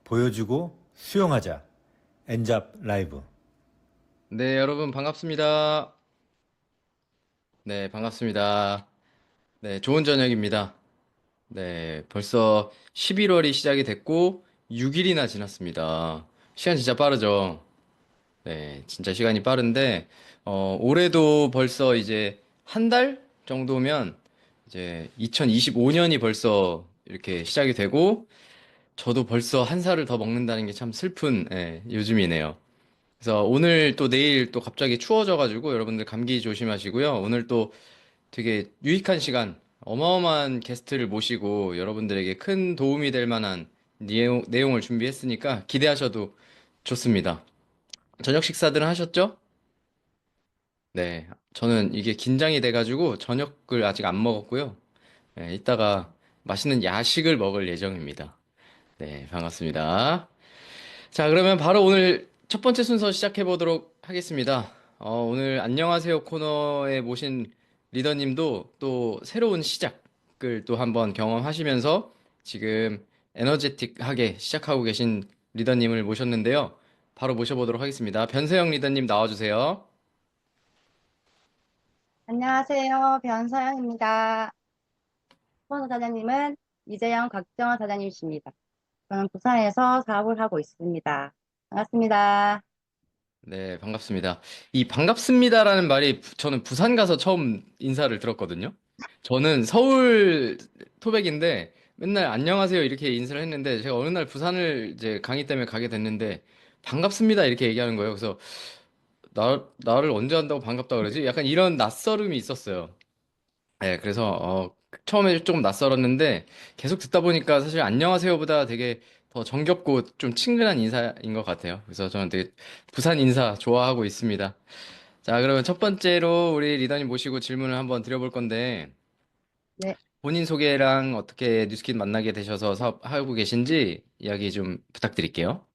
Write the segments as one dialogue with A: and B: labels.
A: 보여주고 수용하자. 엔잡 라이브.
B: 네, 여러분 반갑습니다. 네, 반갑습니다. 네, 좋은 저녁입니다. 네, 벌써 11월이 시작이 됐고 6일이나 지났습니다. 시간 진짜 빠르죠? 네, 진짜 시간이 빠른데 올해도 벌써 이제 한 달 정도면 이제 2025년이 벌써 이렇게 시작이 되고 저도 벌써 한 살을 더 먹는다는 게 참 슬픈 요즘이네요. 그래서 오늘 또 내일 또 갑자기 추워져가지고 여러분들 감기 조심하시고요. 오늘 또 되게 유익한 시간, 어마어마한 게스트를 모시고 여러분들에게 큰 도움이 될 만한 내용을 준비했으니까 기대하셔도 좋습니다. 저녁 식사들은 하셨죠? 네. 저는 이게 긴장이 돼가지고 저녁을 아직 안 먹었고요. 네, 이따가 맛있는 야식을 먹을 예정입니다. 네, 반갑습니다. 자, 그러면 바로 오늘 첫 번째 순서 시작해 보도록 하겠습니다. 오늘 안녕하세요 코너에 모신 리더님도 또 새로운 시작을 또 한번 경험하시면서 지금 에너제틱하게 시작하고 계신 리더님을 모셨는데요. 바로 모셔보도록 하겠습니다. 변세영 리더님 나와주세요.
C: 안녕하세요. 변서영입니다. 코너 사장님은 이재영, 곽정원 사장님이십니다. 저는 부산에서 사업을 하고 있습니다. 반갑습니다.
B: 네, 반갑습니다. 이 반갑습니다라는 말이 저는 부산 가서 처음 인사를 들었거든요. 저는 서울 토백인데 맨날 안녕하세요 이렇게 인사를 했는데 제가 어느 날 부산을 이제 강의 때문에 가게 됐는데 반갑습니다 이렇게 얘기하는 거예요. 그래서 나를 언제 한다고 반갑다 그러지? 약간 이런 낯설음이 있었어요. 네, 그래서 처음에 조금 낯설었는데 계속 듣다 보니까 사실 안녕하세요보다 되게 더 정겹고 좀 친근한 인사인 것 같아요. 그래서 저는 되게 부산 인사 좋아하고 있습니다. 자, 그러면 첫 번째로 우리 리더님 모시고 질문을 한번 드려볼 건데
C: 네,
B: 본인 소개랑 어떻게 뉴스킨 만나게 되셔서 사업하고 계신지 이야기 좀 부탁드릴게요.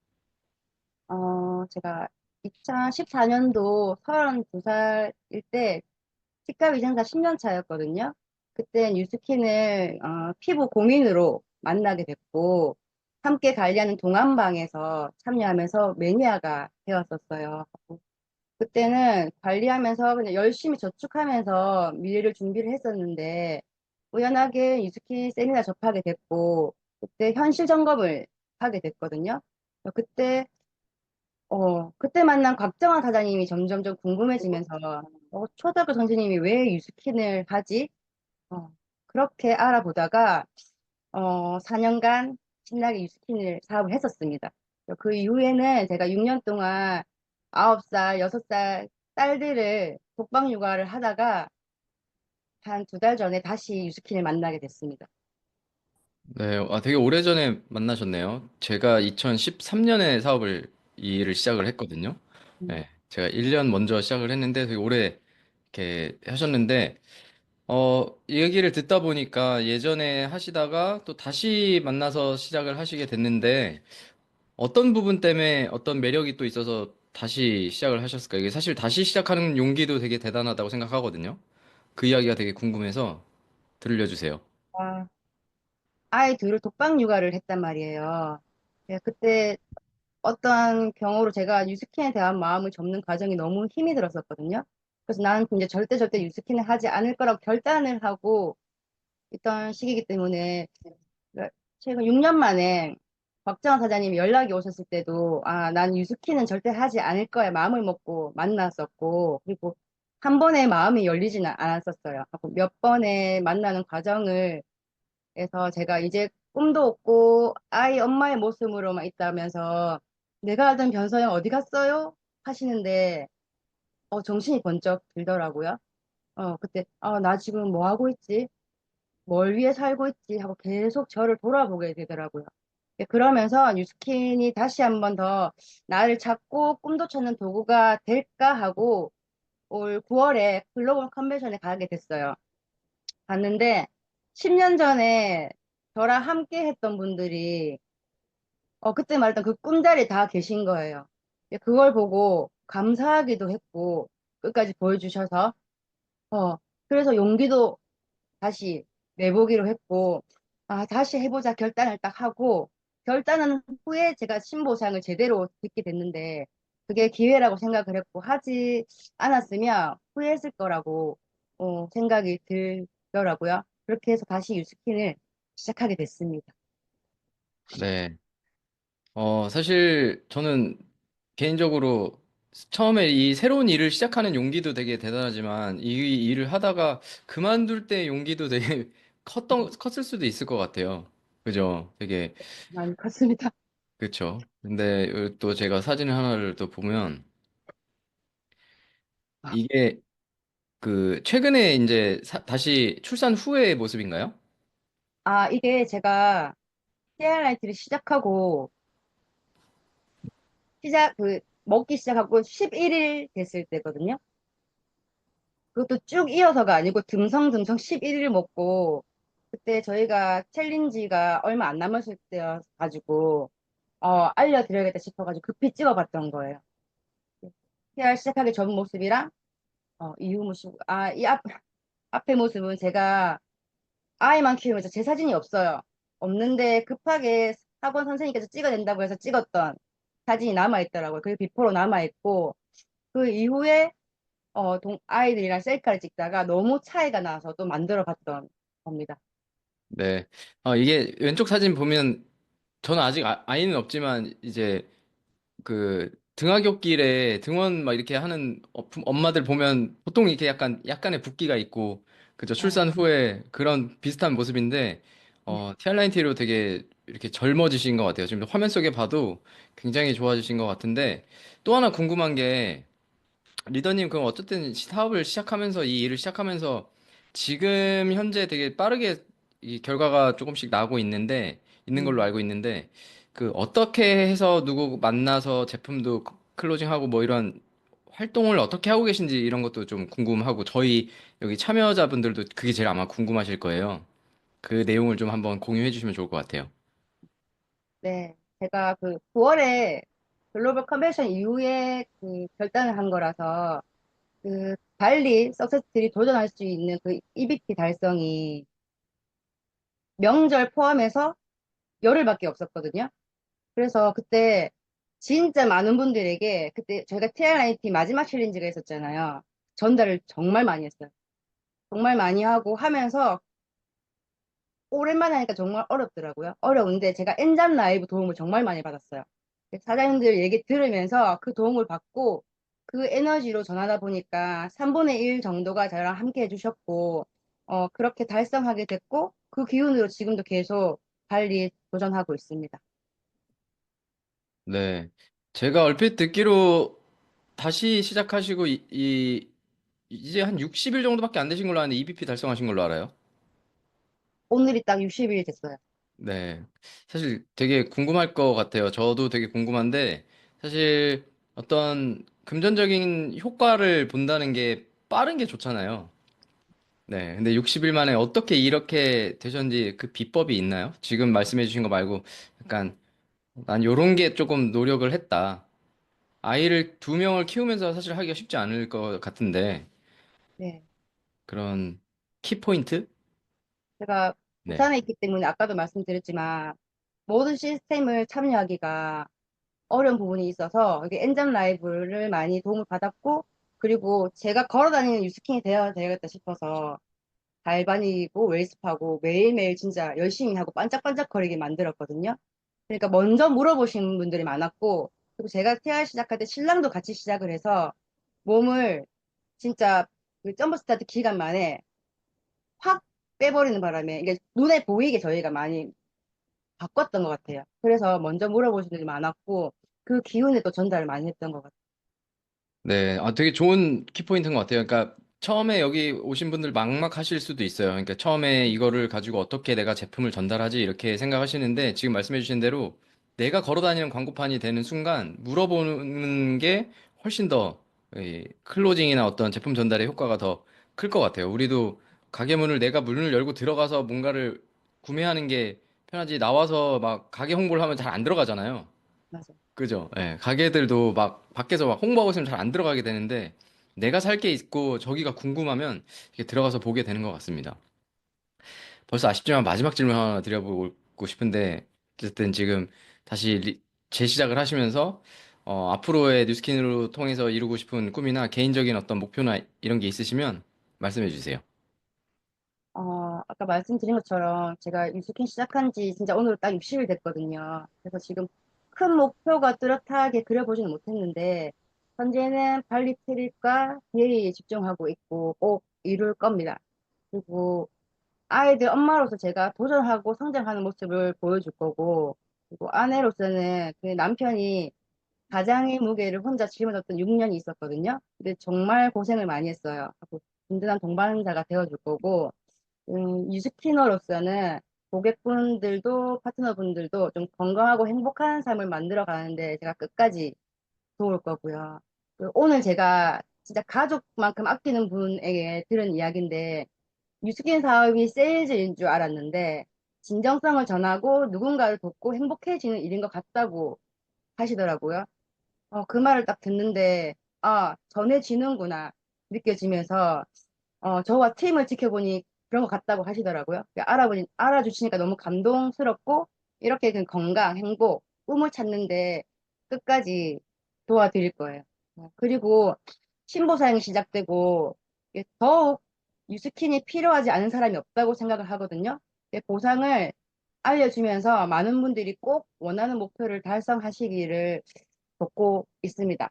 C: 제가 2014년도 32살일 때 치과 위생사 10년 차였거든요. 그때 뉴스킨을 피부 고민으로 만나게 됐고, 함께 관리하는 동안방에서 참여하면서 매니아가 되었었어요. 그때는 관리하면서 그냥 열심히 저축하면서 미래를 준비를 했었는데 우연하게 유스키 세미나 접하게 됐고 그때 현실 점검을 하게 됐거든요. 그때 그때 만난 곽정환 사장님이 점점점 궁금해지면서 초등학교 선생님이 왜 유스킨을 하지? 어, 그렇게 알아보다가 4년간 신나게 유스킨을 사업을 했었습니다. 그 이후에는 제가 6년 동안 9살, 6살 딸들을 독방 육아를 하다가 한 2달 전에 다시 유스킨을 만나게 됐습니다.
B: 네, 되게 오래전에 만나셨네요. 제가 2013년에 이 일을 시작을 했거든요.
C: 음.
B: 네, 제가 1년 먼저 시작을 했는데 되게 오래 이렇게 하셨는데, 이 얘기를 듣다 보니까 예전에 하시다가 또 다시 만나서 시작을 하시게 됐는데, 어떤 부분 때문에 어떤 매력이 또 있어서 다시 시작을 하셨을까요? 이게 사실 다시 시작하는 용기도 되게 대단하다고 생각하거든요. 그 이야기가 되게 궁금해서 들려주세요.
C: 아, 아이 둘을 독방 육아를 했단 말이에요. 그때 어떠한 경우로 제가 유스킨에 대한 마음을 접는 과정이 너무 힘이 들었었거든요. 그래서 나는 이제 절대 유스킨을 하지 않을 거라고 결단을 하고 있던 시기이기 때문에 그러니까 최근 6년 만에 곽정환 사장님이 연락이 오셨을 때도 난 유스키는 절대 하지 않을 거야 마음을 먹고 만났었고 그리고 한 번에 마음이 열리지는 않았었어요. 하고 몇 번의 만나는 과정을 해서 제가 이제 꿈도 없고 아이 엄마의 모습으로만 있다면서 내가 알던 변서영 어디 갔어요? 하시는데 정신이 번쩍 들더라고요. 그때 나 지금 뭐 하고 있지? 뭘 위해 살고 있지 하고 계속 저를 돌아보게 되더라고요. 그러면서 뉴스킨이 다시 한번 더 나를 찾고 꿈도 찾는 도구가 될까 하고 올 9월에 글로벌 컨벤션에 가게 됐어요. 갔는데 10년 전에 저랑 함께 했던 분들이 그때 말했던 그 꿈자리에 다 계신 거예요. 그걸 보고 감사하기도 했고 끝까지 보여주셔서 어, 그래서 용기도 다시 내보기로 했고, 다시 해보자 결단을 딱 하고 결단은 후에 제가 신보상을 제대로 듣게 됐는데 그게 기회라고 생각을 했고 하지 않았으면 후회했을 거라고 생각이 들더라고요. 그렇게 해서 다시 유스킨을 시작하게 됐습니다.
B: 네. 사실 저는 개인적으로 처음에 이 새로운 일을 시작하는 용기도 되게 대단하지만 이 일을 하다가 그만둘 때 용기도 되게 컸을 수도 있을 것 같아요. 그죠? 되게,
C: 많이 컸습니다.
B: 그쵸. 근데 또 제가 사진 하나를 또 보면 이게 그 최근에 이제 다시 출산 후의 모습인가요?
C: 아, 이게 제가 TRIT를 시작하고 먹기 시작하고 11일 됐을 때거든요. 그것도 쭉 이어서가 아니고 듬성듬성 11일 먹고 그때 저희가 챌린지가 얼마 안 남았을 때여가지고 알려드려야겠다 싶어가지고 급히 찍어봤던 거예요. PR 시작하기 전 모습이랑 이후 모습 앞에 모습은 제가 아이만 키우면서 제 사진이 없어요. 없는데 급하게 학원 선생님께서 찍어낸다고 해서 찍었던 사진이 남아있더라고요. 그게 비포로 남아있고 그 이후에 아이들이랑 셀카를 찍다가 너무 차이가 나서 또 만들어 봤던 겁니다.
B: 네. 이게 왼쪽 사진 보면 저는 아직 아이는 없지만 이제 그 등하굣길에 등원 막 이렇게 하는 엄마들 보면 보통 이렇게 약간의 붓기가 있고 그죠
C: 네.
B: 출산 후에 그런 비슷한 모습인데 티알라인티로 되게 이렇게 젊어지신 것 같아요. 지금 화면 속에 봐도 굉장히 좋아지신 것 같은데 또 하나 궁금한 게 리더님, 그럼 어쨌든 사업을 시작하면서 이 일을 시작하면서 지금 현재 되게 빠르게 이 결과가 조금씩 나고 있는 걸로
C: 음,
B: 알고 있는데 그 어떻게 해서 누구 만나서 제품도 클로징하고 뭐 이런 활동을 어떻게 하고 계신지 이런 것도 좀 궁금하고 저희 여기 참여자분들도 그게 제일 아마 궁금하실 거예요. 그 내용을 좀 한번 공유해 주시면 좋을 것 같아요.
C: 네. 제가 그 9월에 글로벌 컨벤션 이후에 그 결단을 한 거라서 그 발리 석세스들이 도전할 수 있는 그 EBP 달성이 명절 포함해서 열흘밖에 없었거든요. 그래서 그때 진짜 많은 분들에게 그때 저희가 TRIT 마지막 챌린지가 있었잖아요. 전달을 정말 많이 했어요. 정말 많이 하고 하면서 오랜만에 하니까 정말 어렵더라고요. 어려운데 제가 엔잡 라이브 도움을 정말 많이 받았어요. 사장님들 얘기 들으면서 그 도움을 받고 그 에너지로 전하다 보니까 3분의 1 정도가 저랑 함께 해주셨고, 그렇게 달성하게 됐고, 그 기운으로 지금도 계속 발리 도전하고 있습니다.
B: 네. 제가 얼핏 듣기로 다시 시작하시고 이제 한 60일 정도밖에 안 되신 걸로 아는데 EBP 달성하신 걸로 알아요.
C: 오늘이 딱 60일 됐어요.
B: 네. 사실 되게 궁금할 것 같아요. 저도 되게 궁금한데 사실 어떤 금전적인 효과를 본다는 게 빠른 게 좋잖아요. 네. 근데 60일 만에 어떻게 이렇게 되셨는지 그 비법이 있나요? 지금 말씀해 주신 거 말고 약간 난 요런 게 조금 노력을 했다. 아이를 두 명을 키우면서 사실 하기가 쉽지 않을 것 같은데
C: 네.
B: 그런 키포인트?
C: 제가
B: 네.
C: 부산에 있기 때문에 아까도 말씀드렸지만 모든 시스템을 참여하기가 어려운 부분이 있어서 여기 엔잡 라이브를 많이 도움을 받았고 그리고 제가 걸어 다니는 유스킹이 되어야 되겠다 싶어서 달반이고 웨이스파고 매일매일 진짜 열심히 하고 반짝반짝거리게 만들었거든요. 그러니까 먼저 물어보시는 분들이 많았고 그리고 제가 TR 시작할 때 신랑도 같이 시작을 해서 몸을 진짜 그 점프 스타트 기간 만에 확 빼버리는 바람에 이게 눈에 보이게 저희가 많이 바꿨던 것 같아요. 그래서 먼저 물어보시는 분들이 많았고 그 기운에 또 전달을 많이 했던 것 같아요.
B: 네, 되게 좋은 키포인트인 것 같아요. 그러니까 처음에 여기 오신 분들 막막하실 수도 있어요. 그러니까 처음에 이거를 가지고 어떻게 내가 제품을 전달하지 이렇게 생각하시는데 지금 말씀해주신 대로 내가 걸어다니는 광고판이 되는 순간 물어보는 게 훨씬 더 클로징이나 어떤 제품 전달의 효과가 더 클 것 같아요. 우리도 가게 문을 내가 문을 열고 들어가서 뭔가를 구매하는 게 편하지 나와서 막 가게 홍보를 하면 잘 안 들어가잖아요.
C: 맞아요.
B: 그죠? 예, 가게들도 막 밖에서 막 홍보하고 있으면 잘 안 들어가게 되는데 내가 살 게 있고 저기가 궁금하면 이렇게 들어가서 보게 되는 것 같습니다. 벌써 아쉽지만 마지막 질문 하나 드려보고 싶은데 어쨌든 지금 다시 재시작을 하시면서 앞으로의 뉴스킨으로 통해서 이루고 싶은 꿈이나 개인적인 어떤 목표나 이런 게 있으시면 말씀해 주세요.
C: 아까 말씀드린 것처럼 제가 유스킨 시작한 지 진짜 오늘 딱 60일 됐거든요. 그래서 지금 큰 목표가 뚜렷하게 그려보지는 못했는데, 현재는 발리 트립과 대회에 집중하고 있고 꼭 이룰 겁니다. 그리고 아이들 엄마로서 제가 도전하고 성장하는 모습을 보여줄 거고, 그리고 아내로서는 그 남편이 가장의 무게를 혼자 짊어졌던 6년이 있었거든요. 근데 정말 고생을 많이 했어요. 하고 든든한 동반자가 되어줄 거고, 유스키너로서는 고객분들도 파트너분들도 좀 건강하고 행복한 삶을 만들어 가는데 제가 끝까지 도울 거고요. 오늘 제가 진짜 가족만큼 아끼는 분에게 들은 이야기인데, 뉴스킨 사업이 세일즈인 줄 알았는데 진정성을 전하고 누군가를 돕고 행복해지는 일인 것 같다고 하시더라고요. 그 말을 딱 듣는데 아, 전해지는구나 느껴지면서 저와 팀을 지켜보니 그런 것 같다고 하시더라고요. 알아주시니까 너무 감동스럽고 이렇게 그 건강, 행복, 꿈을 찾는데 끝까지 도와드릴 거예요. 그리고 신보사행이 시작되고 이게 더욱 뉴스킨이 필요하지 않은 사람이 없다고 생각을 하거든요. 보상을 알려주면서 많은 분들이 꼭 원하는 목표를 달성하시기를 돕고 있습니다.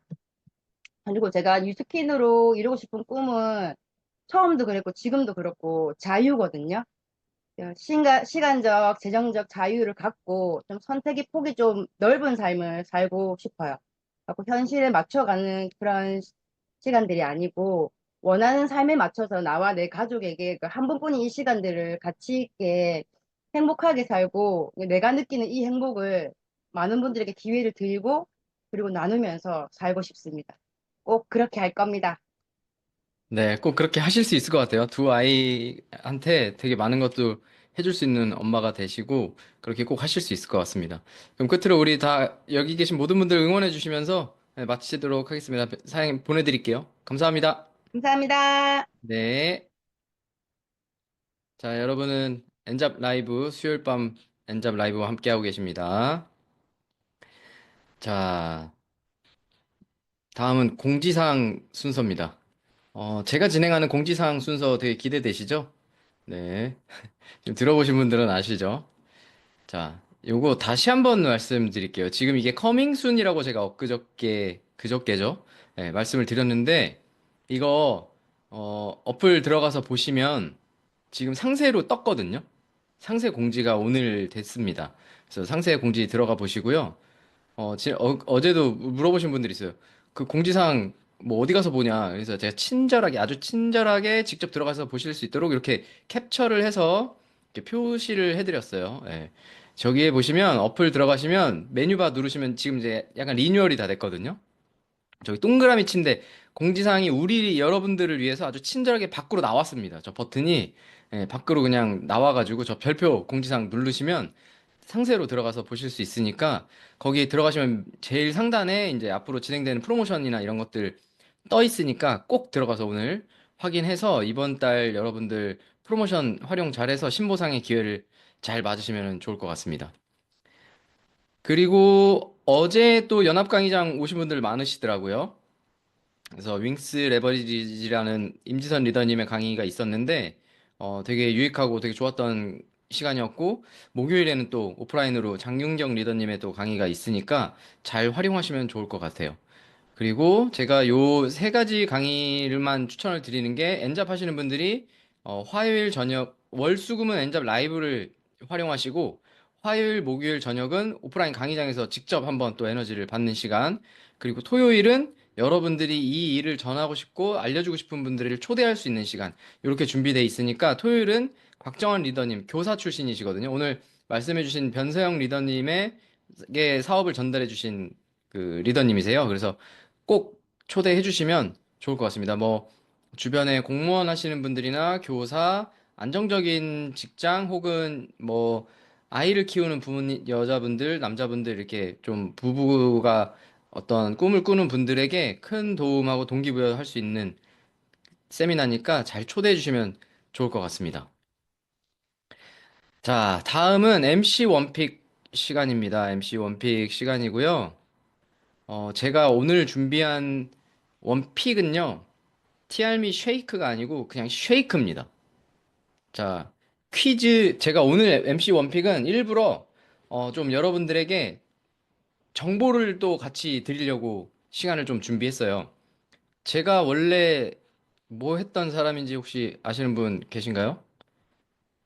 C: 그리고 제가 뉴스킨으로 이루고 싶은 꿈은 처음도 그랬고 지금도 그렇고 자유거든요. 시간적, 재정적 자유를 갖고 좀 선택의 폭이 좀 넓은 삶을 살고 싶어요. 그래서 현실에 맞춰가는 그런 시간들이 아니고 원하는 삶에 맞춰서 나와 내 가족에게 그 한 번뿐인 이 시간들을 가치 있게 행복하게 살고 내가 느끼는 이 행복을 많은 분들에게 기회를 드리고 그리고 나누면서 살고 싶습니다. 꼭 그렇게 할 겁니다.
B: 네, 꼭 그렇게 하실 수 있을 것 같아요. 두 아이한테 되게 많은 것도 해줄 수 있는 엄마가 되시고, 그렇게 꼭 하실 수 있을 것 같습니다. 그럼 끝으로 우리 다 여기 계신 모든 분들 응원해 주시면서 네, 마치도록 하겠습니다. 사연 보내드릴게요. 감사합니다.
C: 감사합니다.
B: 네. 자, 여러분은 엔잡 라이브, 수요일 밤 엔잡 라이브와 함께하고 계십니다. 자, 다음은 공지사항 순서입니다. 제가 진행하는 공지사항 순서 되게 기대되시죠? 네. 지금 들어보신 분들은 아시죠? 자, 요거 다시 한번 말씀드릴게요. 지금 이게 커밍순이라고 제가 그저께죠? 네, 말씀을 드렸는데, 이거, 어플 들어가서 보시면 지금 상세로 떴거든요? 상세 공지가 오늘 됐습니다. 그래서 상세 공지 들어가 보시고요. 어제도 물어보신 분들이 있어요. 그 공지사항 뭐 어디 가서 보냐. 그래서 제가 친절하게, 아주 친절하게 직접 들어가서 보실 수 있도록 이렇게 캡처를 해서 이렇게 표시를 해드렸어요. 예. 저기에 보시면 어플 들어가시면 메뉴바 누르시면 지금 이제 약간 리뉴얼이 다 됐거든요. 저기 동그라미 친데 공지사항이 우리 여러분들을 위해서 아주 친절하게 밖으로 나왔습니다. 저 버튼이 밖으로 그냥 나와가지고 저 별표 공지사항 누르시면 상세로 들어가서 보실 수 있으니까 거기에 들어가시면 제일 상단에 이제 앞으로 진행되는 프로모션이나 이런 것들 떠 있으니까 꼭 들어가서 오늘 확인해서 이번 달 여러분들 프로모션 활용 잘해서 신보상의 기회를 잘 맞으시면 좋을 것 같습니다. 그리고 어제 또 연합 강의장 오신 분들 많으시더라고요. 그래서 윙스 레버리지라는 임지선 리더님의 강의가 있었는데 되게 유익하고 되게 좋았던 시간이었고 목요일에는 또 오프라인으로 장윤경 리더님의 또 강의가 있으니까 잘 활용하시면 좋을 것 같아요. 그리고 제가 요 세 가지 강의를만 추천을 드리는 게 엔잡 하시는 분들이 화요일 저녁, 월수금은 엔잡 라이브를 활용하시고 화요일, 목요일 저녁은 오프라인 강의장에서 직접 한번 또 에너지를 받는 시간. 그리고 토요일은 여러분들이 이 일을 전하고 싶고 알려주고 싶은 분들을 초대할 수 있는 시간. 이렇게 준비되어 있으니까 토요일은 곽정원 리더님, 교사 출신이시거든요. 오늘 말씀해주신 변서영 리더님에게 사업을 전달해주신 그 리더님이세요. 그래서 꼭 초대해 주시면 좋을 것 같습니다. 뭐, 주변에 공무원 하시는 분들이나 교사, 안정적인 직장 혹은 뭐, 아이를 키우는 여자분들, 남자분들 이렇게 좀 부부가 어떤 꿈을 꾸는 분들에게 큰 도움하고 동기부여 할 수 있는 세미나니까 잘 초대해 주시면 좋을 것 같습니다. 자, 다음은 MC 원픽 시간입니다. MC 원픽 시간이고요. 제가 오늘 준비한 원픽은요, 티알미 쉐이크가 아니고 그냥 쉐이크입니다. 자, 제가 오늘 MC 원픽은 일부러 좀 여러분들에게 정보를 또 같이 드리려고 시간을 좀 준비했어요. 제가 원래 뭐 했던 사람인지 혹시 아시는 분 계신가요?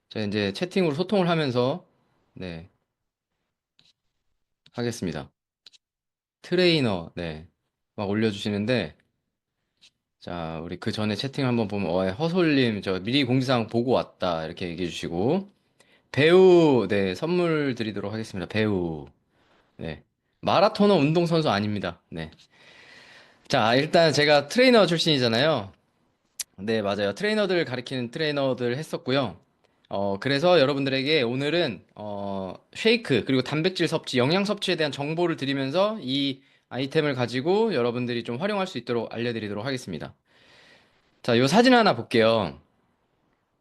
B: 제가 이제 채팅으로 소통을 하면서, 네, 하겠습니다. 트레이너, 네, 막 올려주시는데, 자, 우리 그 전에 채팅 한번 보면, 허솔님, 저 미리 공지사항 보고 왔다, 이렇게 얘기해 주시고, 배우, 네, 선물 드리도록 하겠습니다. 배우, 네. 마라토너 운동선수 아닙니다. 네. 자, 일단 제가 트레이너 출신이잖아요. 네, 맞아요. 트레이너들 가리키는 트레이너들 했었고요. 그래서 여러분들에게 오늘은, 쉐이크, 그리고 단백질 섭취, 영양 섭취에 대한 정보를 드리면서 이 아이템을 가지고 여러분들이 좀 활용할 수 있도록 알려드리도록 하겠습니다. 자, 요 사진 하나 볼게요.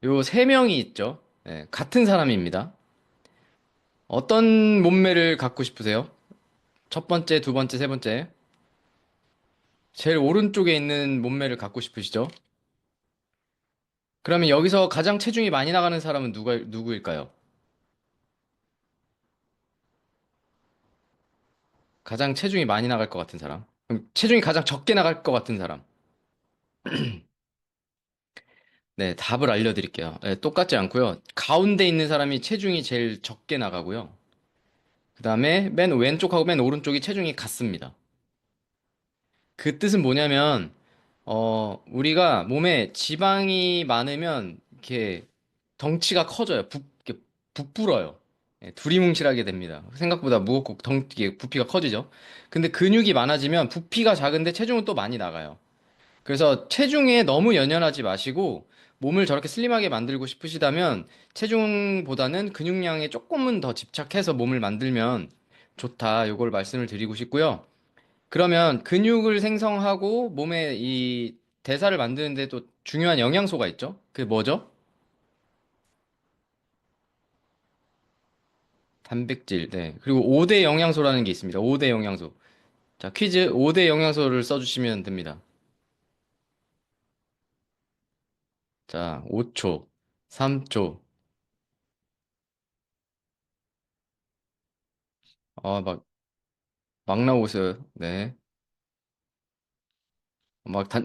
B: 요 세 명이 있죠. 네, 같은 사람입니다. 어떤 몸매를 갖고 싶으세요? 첫 번째, 두 번째, 세 번째. 제일 오른쪽에 있는 몸매를 갖고 싶으시죠? 그러면 여기서 가장 체중이 많이 나가는 사람은 누구일까요? 가장 체중이 많이 나갈 것 같은 사람. 그럼 체중이 가장 적게 나갈 것 같은 사람. 네, 답을 알려드릴게요. 네, 똑같지 않고요. 가운데 있는 사람이 체중이 제일 적게 나가고요. 그 다음에 맨 왼쪽하고 맨 오른쪽이 체중이 같습니다. 그 뜻은 뭐냐면, 우리가 몸에 지방이 많으면 이렇게 덩치가 커져요. 이렇게 부풀어요. 예, 두리뭉실하게 됩니다. 생각보다 무겁고 이게 부피가 커지죠. 근데 근육이 많아지면 부피가 작은데 체중은 또 많이 나가요. 그래서 체중에 너무 연연하지 마시고 몸을 저렇게 슬림하게 만들고 싶으시다면 체중보다는 근육량에 조금은 더 집착해서 몸을 만들면 좋다. 요걸 말씀을 드리고 싶고요. 그러면 근육을 생성하고 몸에 이 대사를 만드는데 또 중요한 영양소가 있죠? 그게 뭐죠? 단백질. 네. 그리고 5대 영양소라는 게 있습니다. 5대 영양소. 자, 퀴즈 5대 영양소를 써주시면 됩니다. 자, 5초, 3초. 막 나오고 있어요. 네.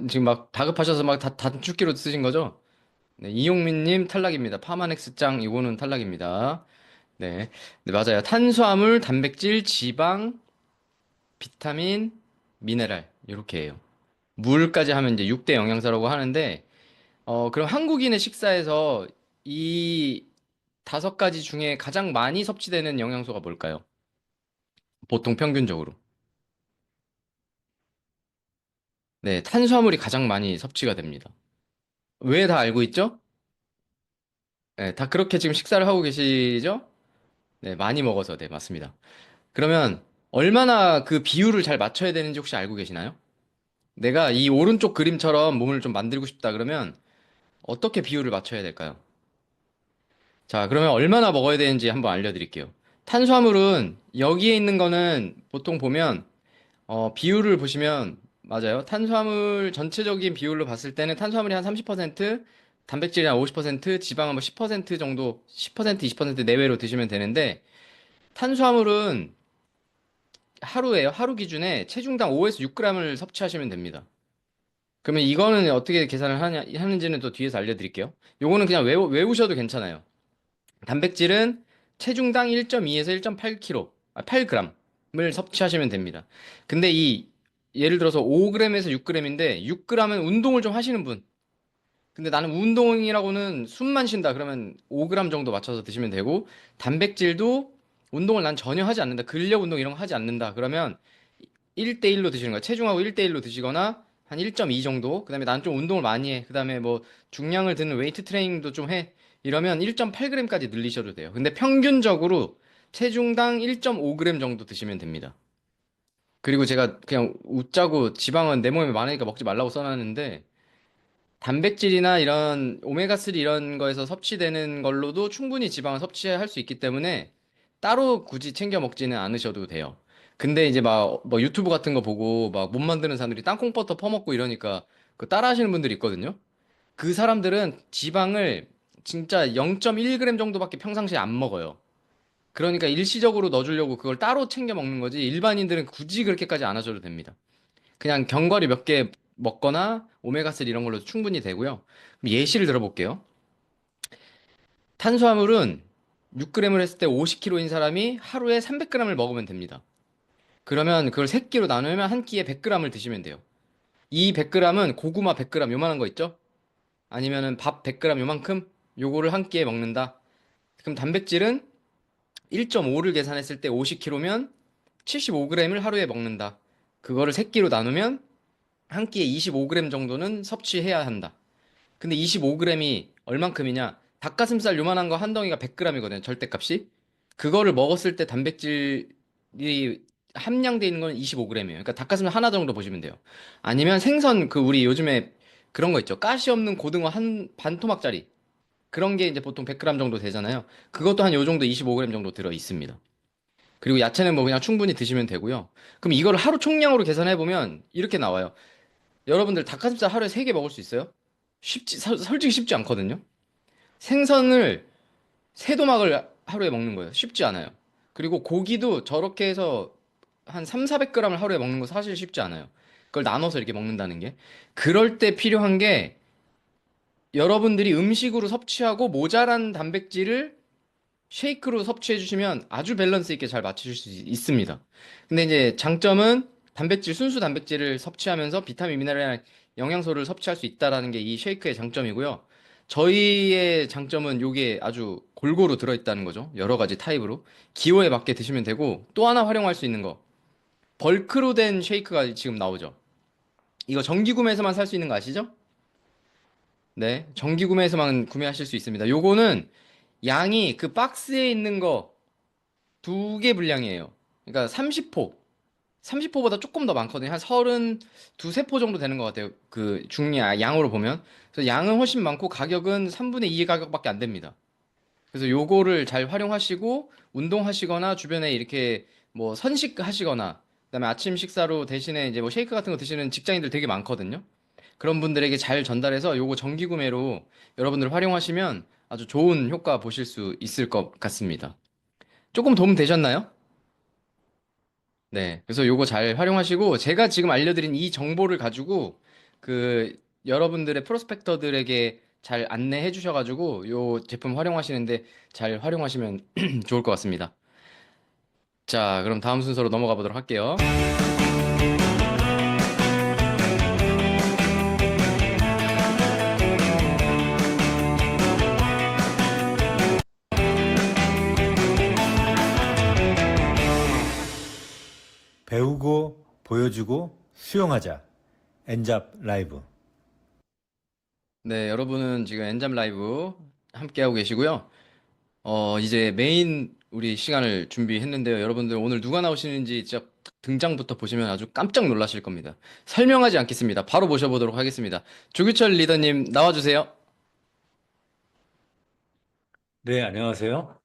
B: 지금 막 다급하셔서 막 단축키로 쓰신 거죠? 네, 이용민님 탈락입니다. 파마넥스 짱, 이거는 탈락입니다. 네. 네, 맞아요. 탄수화물, 단백질, 지방, 비타민, 미네랄. 이렇게 해요. 물까지 하면 이제 6대 영양소라고 하는데, 그럼 한국인의 식사에서 이 5가지 중에 가장 많이 섭취되는 영양소가 뭘까요? 보통 평균적으로. 네, 탄수화물이 가장 많이 섭취가 됩니다. 왜 다 알고 있죠? 네, 다 그렇게 지금 식사를 하고 계시죠? 네, 많이 먹어서, 네, 맞습니다. 그러면 얼마나 그 비율을 잘 맞춰야 되는지 혹시 알고 계시나요? 내가 이 오른쪽 그림처럼 몸을 좀 만들고 싶다 그러면 어떻게 비율을 맞춰야 될까요? 자, 그러면 얼마나 먹어야 되는지 한번 알려드릴게요. 탄수화물은 여기에 있는 거는 보통 보면, 비율을 보시면, 맞아요. 탄수화물 전체적인 비율로 봤을 때는 탄수화물이 한 30%, 단백질이 한 50%, 지방은 뭐 10% 정도, 10%, 20% 내외로 드시면 되는데, 탄수화물은 하루에요. 하루 기준에 체중당 5에서 6g을 섭취하시면 됩니다. 그러면 이거는 어떻게 하는지는 또 뒤에서 알려드릴게요. 요거는 그냥 외우셔도 괜찮아요. 단백질은 체중당 1.2에서 1.8kg, 8g을 섭취하시면 됩니다. 근데 예를 들어서 5g에서 6g인데 6g은 운동을 좀 하시는 분. 근데 나는 운동이라고는 숨만 쉰다. 그러면 5g 정도 맞춰서 드시면 되고, 단백질도 운동을 난 전혀 하지 않는다. 근력 운동 이런 거 하지 않는다. 그러면 1대1로 드시는 거예요. 체중하고 1대1로 드시거나 한 1.2 정도. 그다음에 난 좀 운동을 많이 해. 그다음에 뭐 중량을 드는 웨이트 트레이닝도 좀 해. 이러면 1.8g까지 늘리셔도 돼요. 근데 평균적으로 체중당 1.5g 정도 드시면 됩니다. 그리고 제가 그냥 웃자고 지방은 내 몸에 많으니까 먹지 말라고 써놨는데, 단백질이나 이런 오메가3 이런 거에서 섭취되는 걸로도 충분히 지방을 섭취할 수 있기 때문에 따로 굳이 챙겨 먹지는 않으셔도 돼요. 근데 이제 막 뭐 유튜브 같은 거 보고 막 못 만드는 사람들이 땅콩버터 퍼먹고 이러니까 그 따라 하시는 분들이 있거든요. 그 사람들은 지방을 진짜 0.1g 정도밖에 평상시에 안 먹어요. 그러니까 일시적으로 넣어주려고 그걸 따로 챙겨 먹는 거지 일반인들은 굳이 그렇게까지 안 하셔도 됩니다. 그냥 견과류 몇 개 먹거나 오메가3 이런 걸로 충분히 되고요. 그럼 예시를 들어볼게요. 탄수화물은 6g을 했을 때 50kg인 사람이 하루에 300g을 먹으면 됩니다. 그러면 그걸 3끼로 나누면 한 끼에 100g을 드시면 돼요. 이 100g은 고구마 100g 요만한 거 있죠? 아니면은 밥 100g 요만큼 요거를 한 끼에 먹는다. 그럼 단백질은 1.5를 계산했을 때 50kg면 75g을 하루에 먹는다. 그거를 3끼로 나누면 한 끼에 25g 정도는 섭취해야 한다. 근데 25g이 얼만큼이냐? 닭가슴살 요만한 거 한 덩이가 100g이거든요. 절대값이. 그거를 먹었을 때 단백질이 함량돼 있는 건 25g이에요. 그러니까 닭가슴살 하나 정도 보시면 돼요. 아니면 생선 그 우리 요즘에 그런 거 있죠. 가시 없는 고등어 한 반 토막짜리. 그런 게 이제 보통 100g 정도 되잖아요. 그것도 한 요 정도 25g 정도 들어 있습니다. 그리고 야채는 뭐 그냥 충분히 드시면 되고요. 그럼 이걸 하루 총량으로 계산해 보면 이렇게 나와요. 여러분들 닭가슴살 하루에 3개 먹을 수 있어요? 솔직히 쉽지 않거든요. 생선을 세도막을 하루에 먹는 거예요. 쉽지 않아요. 그리고 고기도 저렇게 해서 한 3, 400g을 하루에 먹는 거 사실 쉽지 않아요. 그걸 나눠서 이렇게 먹는다는 게. 그럴 때 필요한 게 여러분들이 음식으로 섭취하고 모자란 단백질을 쉐이크로 섭취해 주시면 아주 밸런스 있게 잘 맞추실 수 있습니다. 근데 이제 장점은 순수 단백질을 섭취하면서 비타민, 미네랄, 영양소를 섭취할 수 있다라는 게 이 쉐이크의 장점이고요. 저희의 장점은 요게 아주 골고루 들어있다는 거죠. 여러 가지 타입으로. 기호에 맞게 드시면 되고, 또 하나 활용할 수 있는 거. 벌크로 된 쉐이크가 지금 나오죠. 이거 정기 구매에서만 살 수 있는 거 아시죠? 네. 정기 구매에서만 구매하실 수 있습니다. 요거는 양이 그 박스에 있는 거 2개 분량이에요. 그러니까 30포. 30포보다 조금 더 많거든요. 한 32, 3포 정도 되는 것 같아요. 그 양으로 보면. 그래서 양은 훨씬 많고 가격은 3분의 2의 가격밖에 안 됩니다. 그래서 요거를 잘 활용하시고 운동하시거나 주변에 이렇게 뭐 선식하시거나 그다음에 아침 식사로 대신에 이제 뭐 쉐이크 같은 거 드시는 직장인들 되게 많거든요. 그런 분들에게 잘 전달해서 요거 정기 구매로 여러분들 활용하시면 아주 좋은 효과 보실 수 있을 것 같습니다. 조금 도움 되셨나요? 네. 그래서 요거 잘 활용하시고 제가 지금 알려드린 이 정보를 가지고 그 여러분들의 프로스펙터들에게 잘 안내해 주셔가지고 요 제품 활용하시는데 잘 활용하시면 좋을 것 같습니다. 자, 그럼 다음 순서로 넘어가 보도록 할게요.
A: 배우고 보여주고 수용하자. 엔잡 라이브.
B: 네, 여러분은 지금 엔잡 라이브 함께하고 계시고요. 이제 메인 우리 시간을 준비했는데요. 여러분들 오늘 누가 나오시는지 진짜 등장부터 보시면 아주 깜짝 놀라실 겁니다. 설명하지 않겠습니다. 바로 모셔보도록 하겠습니다. 조규철 리더님 나와주세요.
A: 네, 안녕하세요.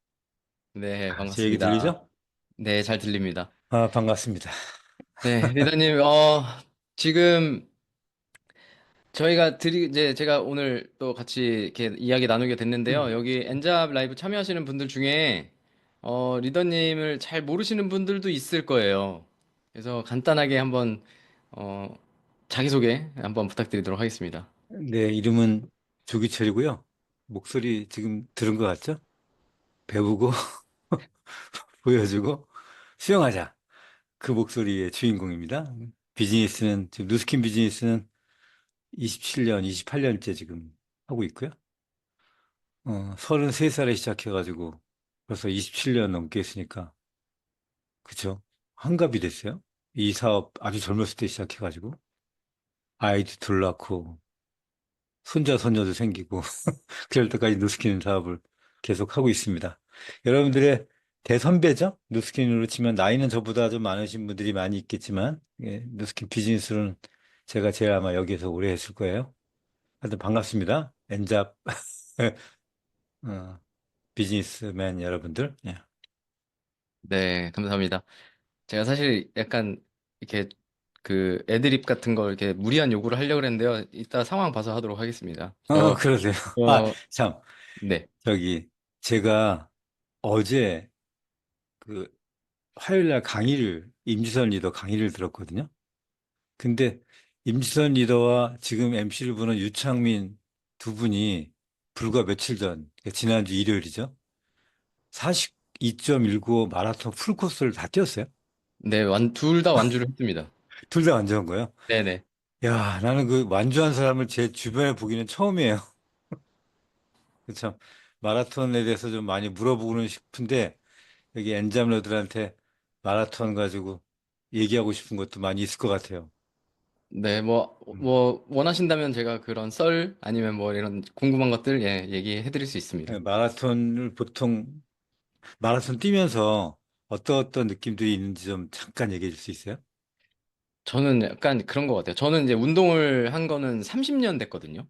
B: 네,
A: 제 얘기
B: 반갑습니다.
A: 들리죠?
B: 네, 잘 들립니다.
A: 반갑습니다.
B: 네, 리더님, 지금 이제 제가 오늘 또 같이 이렇게 이야기 나누게 됐는데요. 여기 엔잡 라이브 참여하시는 분들 중에, 리더님을 잘 모르시는 분들도 있을 거예요. 그래서 간단하게 한번, 어, 자기소개 한번 부탁드리도록 하겠습니다.
A: 네, 이름은 조기철이고요. 목소리 지금 들은 것 같죠? 배우고 보여주고 수용하자. 그 목소리의 주인공입니다. 지금 누스킨 비즈니스는 27년, 28년째 지금 하고 있고요. 33살에 시작해가지고 벌써 27년 넘게 했으니까, 그쵸? 한갑이 됐어요. 이 사업 아주 젊었을 때 시작해가지고, 아이도 둘 낳고, 손자, 손녀도 생기고, 그럴 때까지 누스킨 사업을 계속 하고 있습니다. 여러분들의 대선배죠? 누스킨으로 치면 나이는 저보다 좀 많으신 분들이 많이 있겠지만, 예, 누스킨 비즈니스로는 제가 제일 아마 여기에서 오래 했을 거예요. 하여튼 반갑습니다. 엔잡, 어, 비즈니스맨 여러분들. 예.
B: 네, 감사합니다. 제가 사실 약간 이렇게 그 애드립 같은 걸 이렇게 무리한 요구를 하려고 했는데요. 이따 상황 봐서 하도록 하겠습니다.
A: 그러세요. 아,
B: 어,
A: 참,
B: 네.
A: 저기, 제가 어제 그 화요일 날 임지선 리더 강의를 들었거든요. 근데 임지선 리더와 지금 MC를 보는 유창민 두 분이 불과 며칠 전, 그러니까 지난주 일요일이죠. 42.195 마라톤 풀코스를 다 뛰었어요.
B: 네, 둘 다 완주를 했습니다.
A: 둘 다 완주한 거예요.
B: 네네.
A: 야, 나는 그 완주한 사람을 제 주변에 보기는 처음이에요. 참, 마라톤에 대해서 좀 많이 물어보고는 싶은데, 여기 엔잡러들한테 마라톤 가지고 얘기하고 싶은 것도 많이 있을 것 같아요.
B: 네,
A: 음.
B: 원하신다면 제가 그런 썰 아니면 뭐 이런 궁금한 것들, 예, 얘기해 드릴 수 있습니다.
A: 네, 마라톤 뛰면서 어떤 느낌들이 있는지 좀 잠깐 얘기해 줄 수 있어요?
B: 저는 약간 그런 것 같아요. 저는 이제 운동을 한 거는 30년 됐거든요.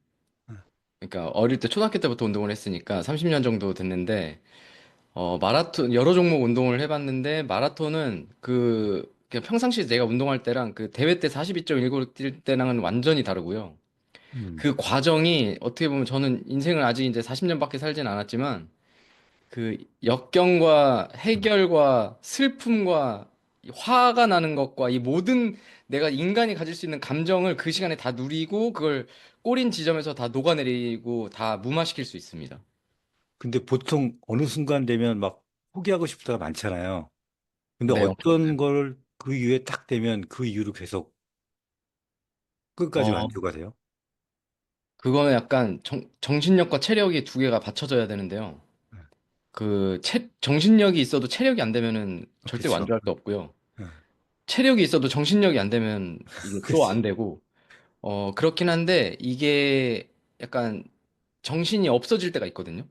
B: 그러니까 어릴 때 초등학교 때부터 운동을 했으니까 30년 정도 됐는데, 마라톤, 여러 종목 운동을 해봤는데, 마라톤은 그냥 평상시에 내가 운동할 때랑 그 대회 때 42.19 뛸 때랑은 완전히 다르고요.
A: 음,
B: 그 과정이 어떻게 보면 저는 인생을 아직 이제 40년밖에 살진 않았지만, 그 역경과
A: 음.
B: 해결과 슬픔과 화가 나는 것과 이 모든 내가 인간이 가질 수 있는 감정을 그 시간에 다 누리고 그걸 꼬린 지점에서 다 녹아내리고 다 무마시킬 수 있습니다.
A: 근데 보통 어느 순간 되면 막 포기하고 싶을 때가 많잖아요. 근데
B: 네, 엄청
A: 어떤
B: 많아요.
A: 걸 그 이후에 딱 되면 그 이후로 계속 끝까지
B: 어,
A: 완주가 돼요?
B: 그거는 약간 정신력과 체력이 두 개가 받쳐져야 되는데요.
A: 네.
B: 정신력이 있어도 체력이 안 되면은 절대
A: 그렇죠.
B: 완주할 수 없고요.
A: 네.
B: 체력이 있어도 정신력이 안 되면 이게 또
A: 그렇지.
B: 안 되고, 그렇긴 한데 이게 약간 정신이 없어질 때가 있거든요.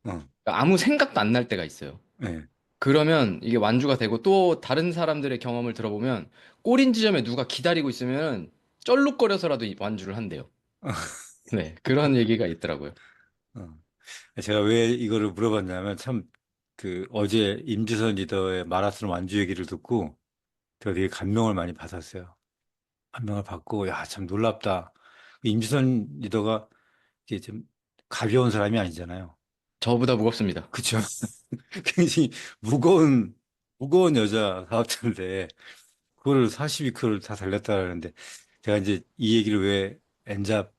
A: 어,
B: 그러니까 아무 생각도 안 날 때가 있어요.
A: 네.
B: 그러면 이게 완주가 되고 또 다른 사람들의 경험을 들어보면 꼬린 지점에 누가 기다리고 있으면 쩔룩거려서라도 완주를 한대요. 네, 그런 얘기가 있더라고요.
A: 어. 제가 왜 이거를 물어봤냐면 참 그 어제 임지선 리더의 마라톤 완주 얘기를 듣고 제가 되게 감명을 많이 받았어요. 감명을 받고 야, 참 놀랍다. 임지선 리더가 이게 좀 가벼운 사람이 아니잖아요.
B: 저보다 무겁습니다.
A: 그쵸? 굉장히 무거운 여자 사업자인데 그거를 42km를 다 달렸다라는데 제가 이제 이 얘기를 왜 엔잡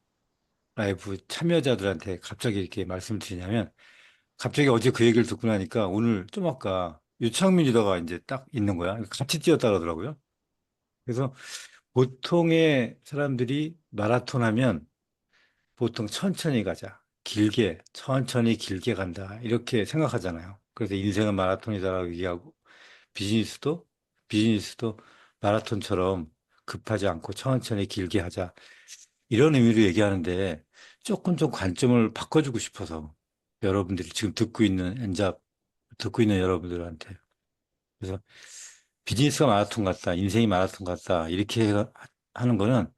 A: 라이브 참여자들한테 갑자기 이렇게 말씀을 드리냐면 갑자기 어제 그 얘기를 듣고 나니까 오늘 좀 아까 유창민 리더가 이제 딱 있는 거야. 같이 뛰었다 그러더라고요. 그래서 보통의 사람들이 마라톤 하면 보통 천천히 가자. 천천히 길게 간다. 이렇게 생각하잖아요. 그래서 인생은 마라톤이다라고 얘기하고 비즈니스도, 비즈니스도 마라톤처럼 급하지 않고 천천히 길게 하자. 이런 의미로 얘기하는데 조금 좀 관점을 바꿔주고 싶어서 여러분들이 지금 듣고 있는 여러분들한테. 그래서 비즈니스가 마라톤 같다, 인생이 마라톤 같다, 이렇게 하는 거는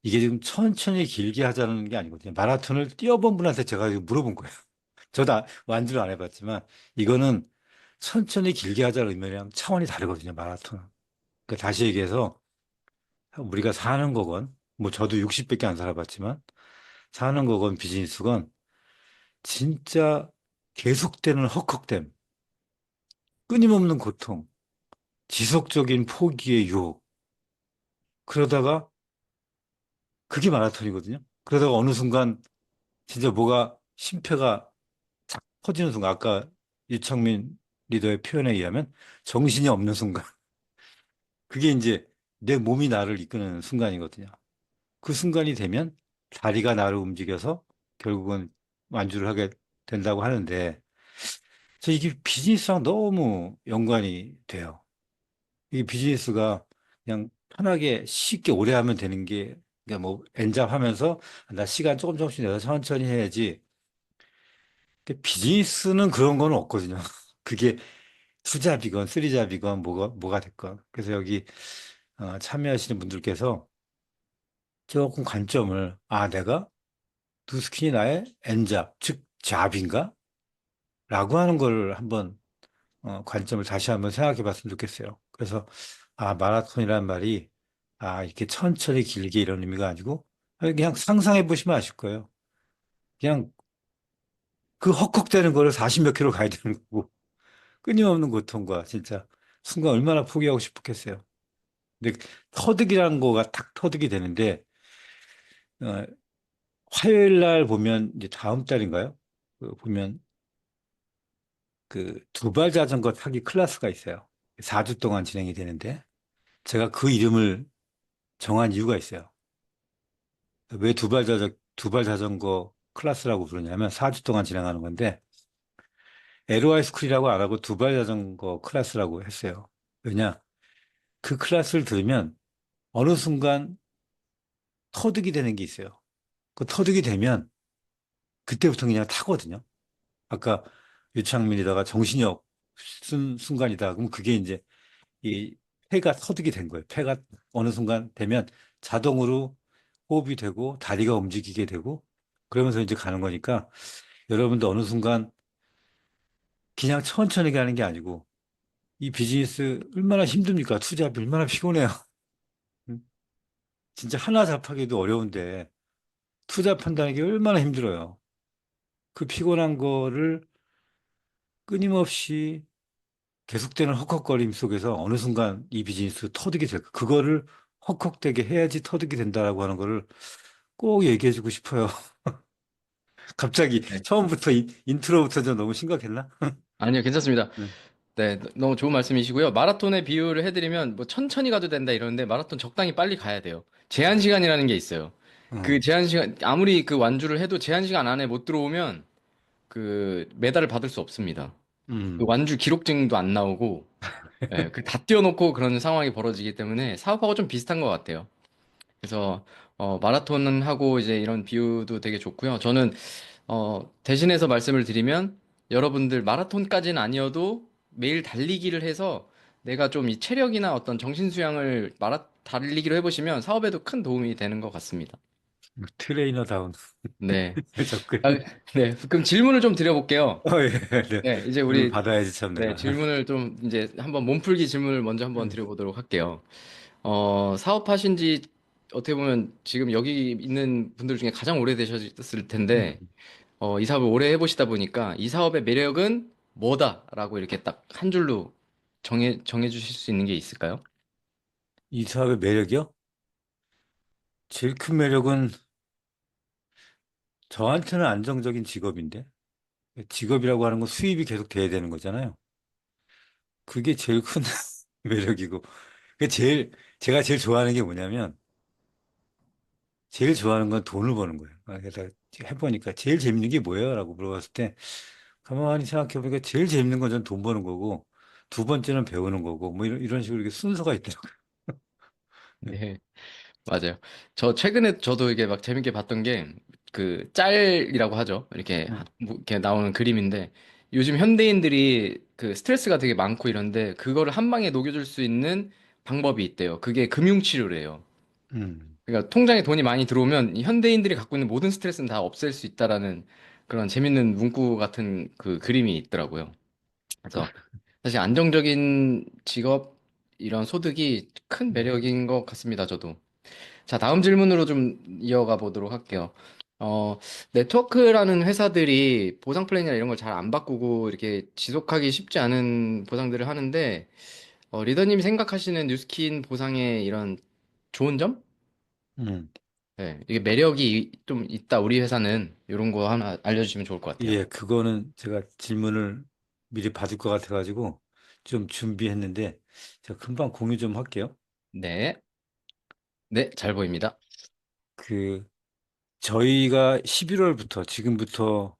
A: 이게 지금 천천히 길게 하자는 게 아니거든요. 마라톤을 뛰어본 분한테 제가 지금 물어본 거예요. 저도 완주를 안 해봤지만 이거는 천천히 길게 하자는 의미랑 차원이 다르거든요. 마라톤은. 그러니까 다시 얘기해서 우리가 사는 거건 뭐 저도 60밖에 안 살아봤지만 사는 거건 비즈니스건 진짜 계속되는 헉헉댐, 끊임없는 고통, 지속적인 포기의 유혹. 그러다가 그게 마라톤이거든요. 그러다가 어느 순간 진짜 뭐가 심폐가 탁 터지는 순간 아까 유창민 리더의 표현에 의하면 정신이 없는 순간. 그게 이제 내 몸이 나를 이끄는 순간이거든요. 그 순간이 되면 다리가 나를 움직여서 결국은 완주를 하게 된다고 하는데 저 이게 비즈니스랑 너무 연관이 돼요. 이 비즈니스가 그냥 편하게 쉽게 오래 하면 되는 게 그러니까 뭐 엔잡 하면서 나 시간 조금씩 내서 천천히 해야지. 근데 비즈니스는 그런 건 없거든요. 그게 투잡이건 쓰리잡이건 뭐가 됐건. 그래서 여기 참여하시는 분들께서 조금 관점을 내가 두스킨이 나의 엔잡 즉 잡인가? 라고 하는 걸 한번 관점을 다시 한번 생각해 봤으면 좋겠어요. 그래서, 마라톤이란 말이, 이렇게 천천히 길게 이런 의미가 아니고, 그냥 상상해 보시면 아실 거예요. 그냥 그 헉헉대는 거를 40 몇 킬로 가야 되는 거고, 끊임없는 고통과 진짜 순간 얼마나 포기하고 싶었겠어요. 근데 터득이라는 거가 탁 터득이 되는데, 어, 화요일 날 보면, 이제 다음 달인가요? 보면 그 두발 자전거 타기 클래스가 있어요. 4주 동안 진행이 되는데, 제가 그 이름을 정한 이유가 있어요. 왜 두발 자전거 클래스라고 부르냐면 4주 동안 진행하는 건데, LOI 스쿨이라고 안 하고 두발 자전거 클래스라고 했어요. 왜냐? 그 클래스를 들으면 어느 순간 터득이 되는 게 있어요. 그 터득이 되면 그때부터 그냥 타거든요. 아까 유창민이다가 정신이 없은 순간이다. 그럼 그게 이제 이 폐가 터득이 된 거예요. 폐가 어느 순간 되면 자동으로 호흡이 되고 다리가 움직이게 되고 그러면서 이제 가는 거니까 여러분도 어느 순간 그냥 천천히 가는 게 아니고 이 비즈니스 얼마나 힘듭니까? 투잡이 얼마나 피곤해요. 음? 진짜 하나 잡하기도 어려운데 투잡한다는 게 얼마나 힘들어요. 그 피곤한 거를 끊임없이 계속되는 헉헉거림 속에서 어느 순간 이 비즈니스 터득이 될까? 그거를 헉헉되게 해야지 터득이 된다라고 하는 거를 꼭 얘기해주고 싶어요. 갑자기
B: 네.
A: 처음부터 인트로부터 좀 너무 심각했나?
B: 아니요, 괜찮습니다.
A: 네.
B: 네, 너무 좋은 말씀이시고요. 마라톤의 비유를 해드리면 뭐 천천히 가도 된다 이러는데 마라톤 적당히 빨리 가야 돼요. 제한 시간이라는 게 있어요. 그
A: 어,
B: 제한 시간 아무리 그 완주를 해도 제한 시간 안에 못 들어오면 그 메달을 받을 수 없습니다. 그
A: 음,
B: 완주 기록증도 안 나오고 예, 그 다 띄워놓고 그런 상황이 벌어지기 때문에 사업하고 좀 비슷한 것 같아요. 그래서 마라톤은 하고 이제 이런 비유도 되게 좋고요. 저는 대신해서 말씀을 드리면 여러분들 마라톤까지는 아니어도 매일 달리기를 해서 내가 좀 이 체력이나 어떤 정신 수양을 달리기로 해보시면 사업에도 큰 도움이 되는 것 같습니다.
A: 트레이너다운
B: 네.
A: 접근.
B: 아, 네. 그럼 질문을 좀 드려볼게요.
A: 예, 네.
B: 네. 이제
A: 질문
B: 우리
A: 받아야지 참
B: 네,
A: 내가.
B: 질문을 좀 이제 한번 몸풀기 질문을 먼저 한번
A: 음,
B: 드려보도록 할게요. 사업하신 지 어떻게 보면 지금 여기 있는 분들 중에 가장 오래되셨을 텐데
A: 음.
B: 이 사업을 오래 해보시다 보니까 이 사업의 매력은 뭐다라고 이렇게 딱 한 줄로 정해 주실 수 있는 게 있을까요?
A: 이 사업의 매력이요? 제일 큰 매력은 저한테는 안정적인 직업인데 직업이라고 하는 건 수입이 계속 돼야 되는 거잖아요. 그게 제일 큰 매력이고 제가 제일 좋아하는 게 뭐냐면 제일 좋아하는 건 돈을 버는 거예요. 그래서 해보니까 제일 재밌는 게 뭐예요? 라고 물어봤을 때 가만히 생각해보니까 제일 재밌는 건 전 돈 버는 거고 두 번째는 배우는 거고 뭐 이런 식으로 이렇게 순서가 있더라고요.
B: 네, 맞아요. 저 최근에 저도 이게 막 재밌게 봤던 게 그 짤이라고 하죠. 이렇게
A: 음,
B: 뭐 이렇게 나오는 그림인데 요즘 현대인들이 그 스트레스가 되게 많고 이런데 그거를 한 방에 녹여줄 수 있는 방법이 있대요. 그게 금융치료래요.
A: 음,
B: 그러니까 통장에 돈이 많이 들어오면 이 현대인들이 갖고 있는 모든 스트레스는 다 없앨 수 있다라는 그런 재밌는 문구 같은 그 그림이 있더라고요. 그래서 사실 안정적인 직업, 이런 소득이 큰
A: 음,
B: 매력인 것 같습니다, 저도. 자, 다음 질문으로 좀 이어가 보도록 할게요. 어, 네트워크라는 회사들이 보상 플랜이나 이런 걸 잘 안 바꾸고 이렇게 지속하기 쉽지 않은 보상들을 하는데, 리더님이 생각하시는 뉴스킨 보상의 이런 좋은 점?
A: 음.
B: 네, 이게 매력이 좀 있다, 우리 회사는. 이런 거 하나 알려주시면 좋을 것 같아요.
A: 예, 그거는 제가 질문을 미리 받을 것 같아가지고 좀 준비했는데 제가 금방 공유 좀 할게요.
B: 네, 네, 잘 보입니다.
A: 그 저희가 11월부터 지금부터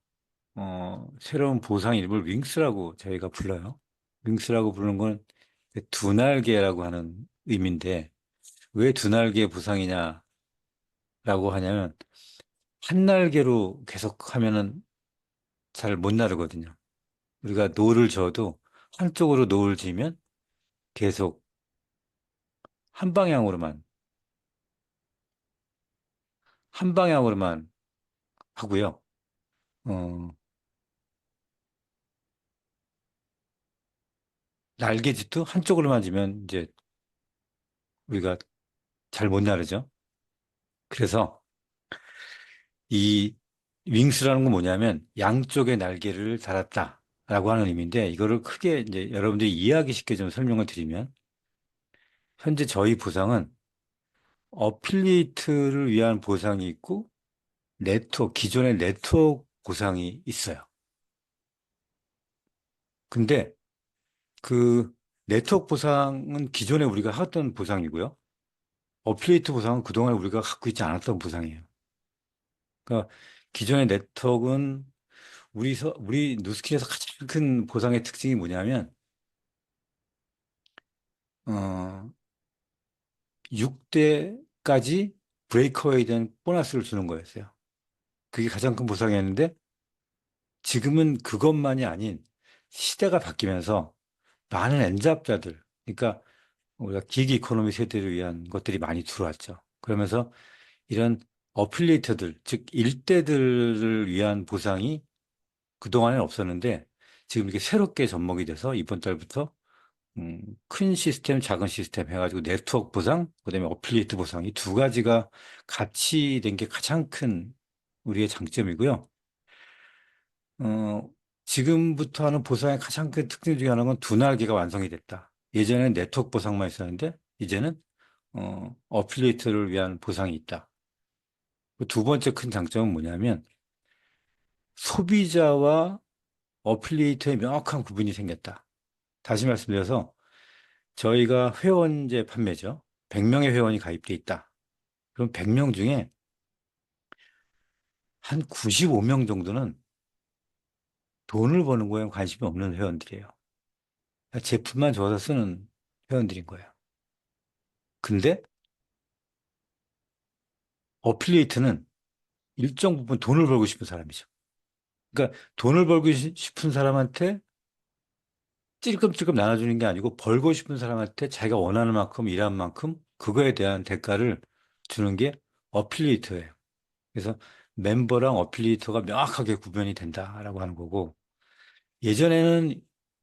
A: 새로운 보상 이름을 윙스라고 저희가 불러요. 윙스라고 부르는 건 두 날개라고 하는 의미인데 왜 두 날개 보상이냐라고 하냐면 한 날개로 계속 하면은 잘 못 나르거든요. 우리가 노를 저어도 한쪽으로 노를 지면 계속 한 방향으로만 한 방향으로만 하고요. 어, 날개짓도 한쪽으로만 지면 이제 우리가 잘 못 나르죠. 그래서 이 윙스라는 건 뭐냐면 양쪽의 날개를 달았다라고 하는 의미인데 이거를 크게 이제 여러분들이 이해하기 쉽게 좀 설명을 드리면 현재 저희 보상은 어필리에이트를 위한 보상이 있고 기존의 네트워크 보상이 있어요. 근데 그 네트워크 보상은 기존에 우리가 하던 보상이고요. 어필리에이트 보상은 그동안 우리가 갖고 있지 않았던 보상이에요. 그러니까 기존의 네트워크는 우리 누스킨에서 가장 큰 보상의 특징이 뭐냐면, 어, 6대까지 브레이크어웨이에 대한 보너스를 주는 거였어요. 그게 가장 큰 보상이었는데, 지금은 그것만이 아닌 시대가 바뀌면서 많은 엔잡자들, 그러니까 우리가 기기 이코노미 세대를 위한 것들이 많이 들어왔죠. 그러면서 이런 어필리에이터들, 즉 일대들을 위한 보상이 그동안엔 없었는데 지금 이렇게 새롭게 접목이 돼서 이번 달부터 큰 시스템, 작은 시스템 해가지고 네트워크 보상, 그다음에 어필리에이트 보상 이 두 가지가 같이 된 게 가장 큰 우리의 장점이고요. 어, 지금부터 하는 보상의 가장 큰 특징 중에 하나는 두 날개가 완성이 됐다. 예전에는 네트워크 보상만 있었는데 이제는 어필리에이트를 위한 보상이 있다. 그두 번째 큰 장점은 뭐냐면 소비자와 어필리에이터의 명확한 구분이 생겼다. 다시 말씀드려서 저희가 회원제 판매죠. 100명의 회원이 가입돼 있다. 그럼 100명 중에 한 95명 정도는 돈을 버는 거에 관심이 없는 회원들이에요. 제품만 좋아서 쓰는 회원들인 거예요. 근데 어필리에이트는 일정 부분 돈을 벌고 싶은 사람이죠. 그러니까 돈을 벌고 싶은 사람한테 찔끔찔끔 나눠주는 게 아니고 벌고 싶은 사람한테 자기가 원하는 만큼 일한 만큼 그거에 대한 대가를 주는 게 어필리에이터예요. 그래서 멤버랑 어필리에이터가 명확하게 구별이 된다라고 하는 거고 예전에는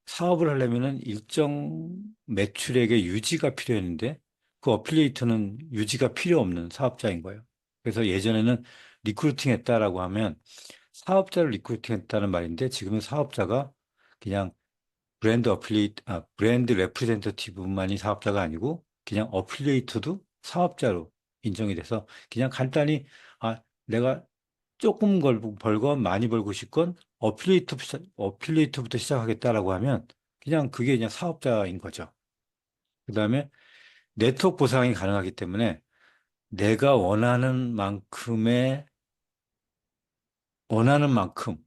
A: 사업을 하려면은 일정 매출액의 유지가 필요했는데 그 어필리에이터는 유지가 필요 없는 사업자인 거예요. 그래서 예전에는 리크루팅 했다라고 하면 사업자를 리크루팅 했다는 말인데 지금은 사업자가 그냥 브랜드 레프레젠터티브만이 사업자가 아니고 그냥 어필리에이터도 사업자로 인정이 돼서 그냥 간단히 내가 조금 벌건 많이 벌고 싶건 어필리에이터부터 시작하겠다라고 하면 그냥 그게 그냥 사업자인 거죠. 그다음에 네트워크 보상이 가능하기 때문에 내가 원하는 만큼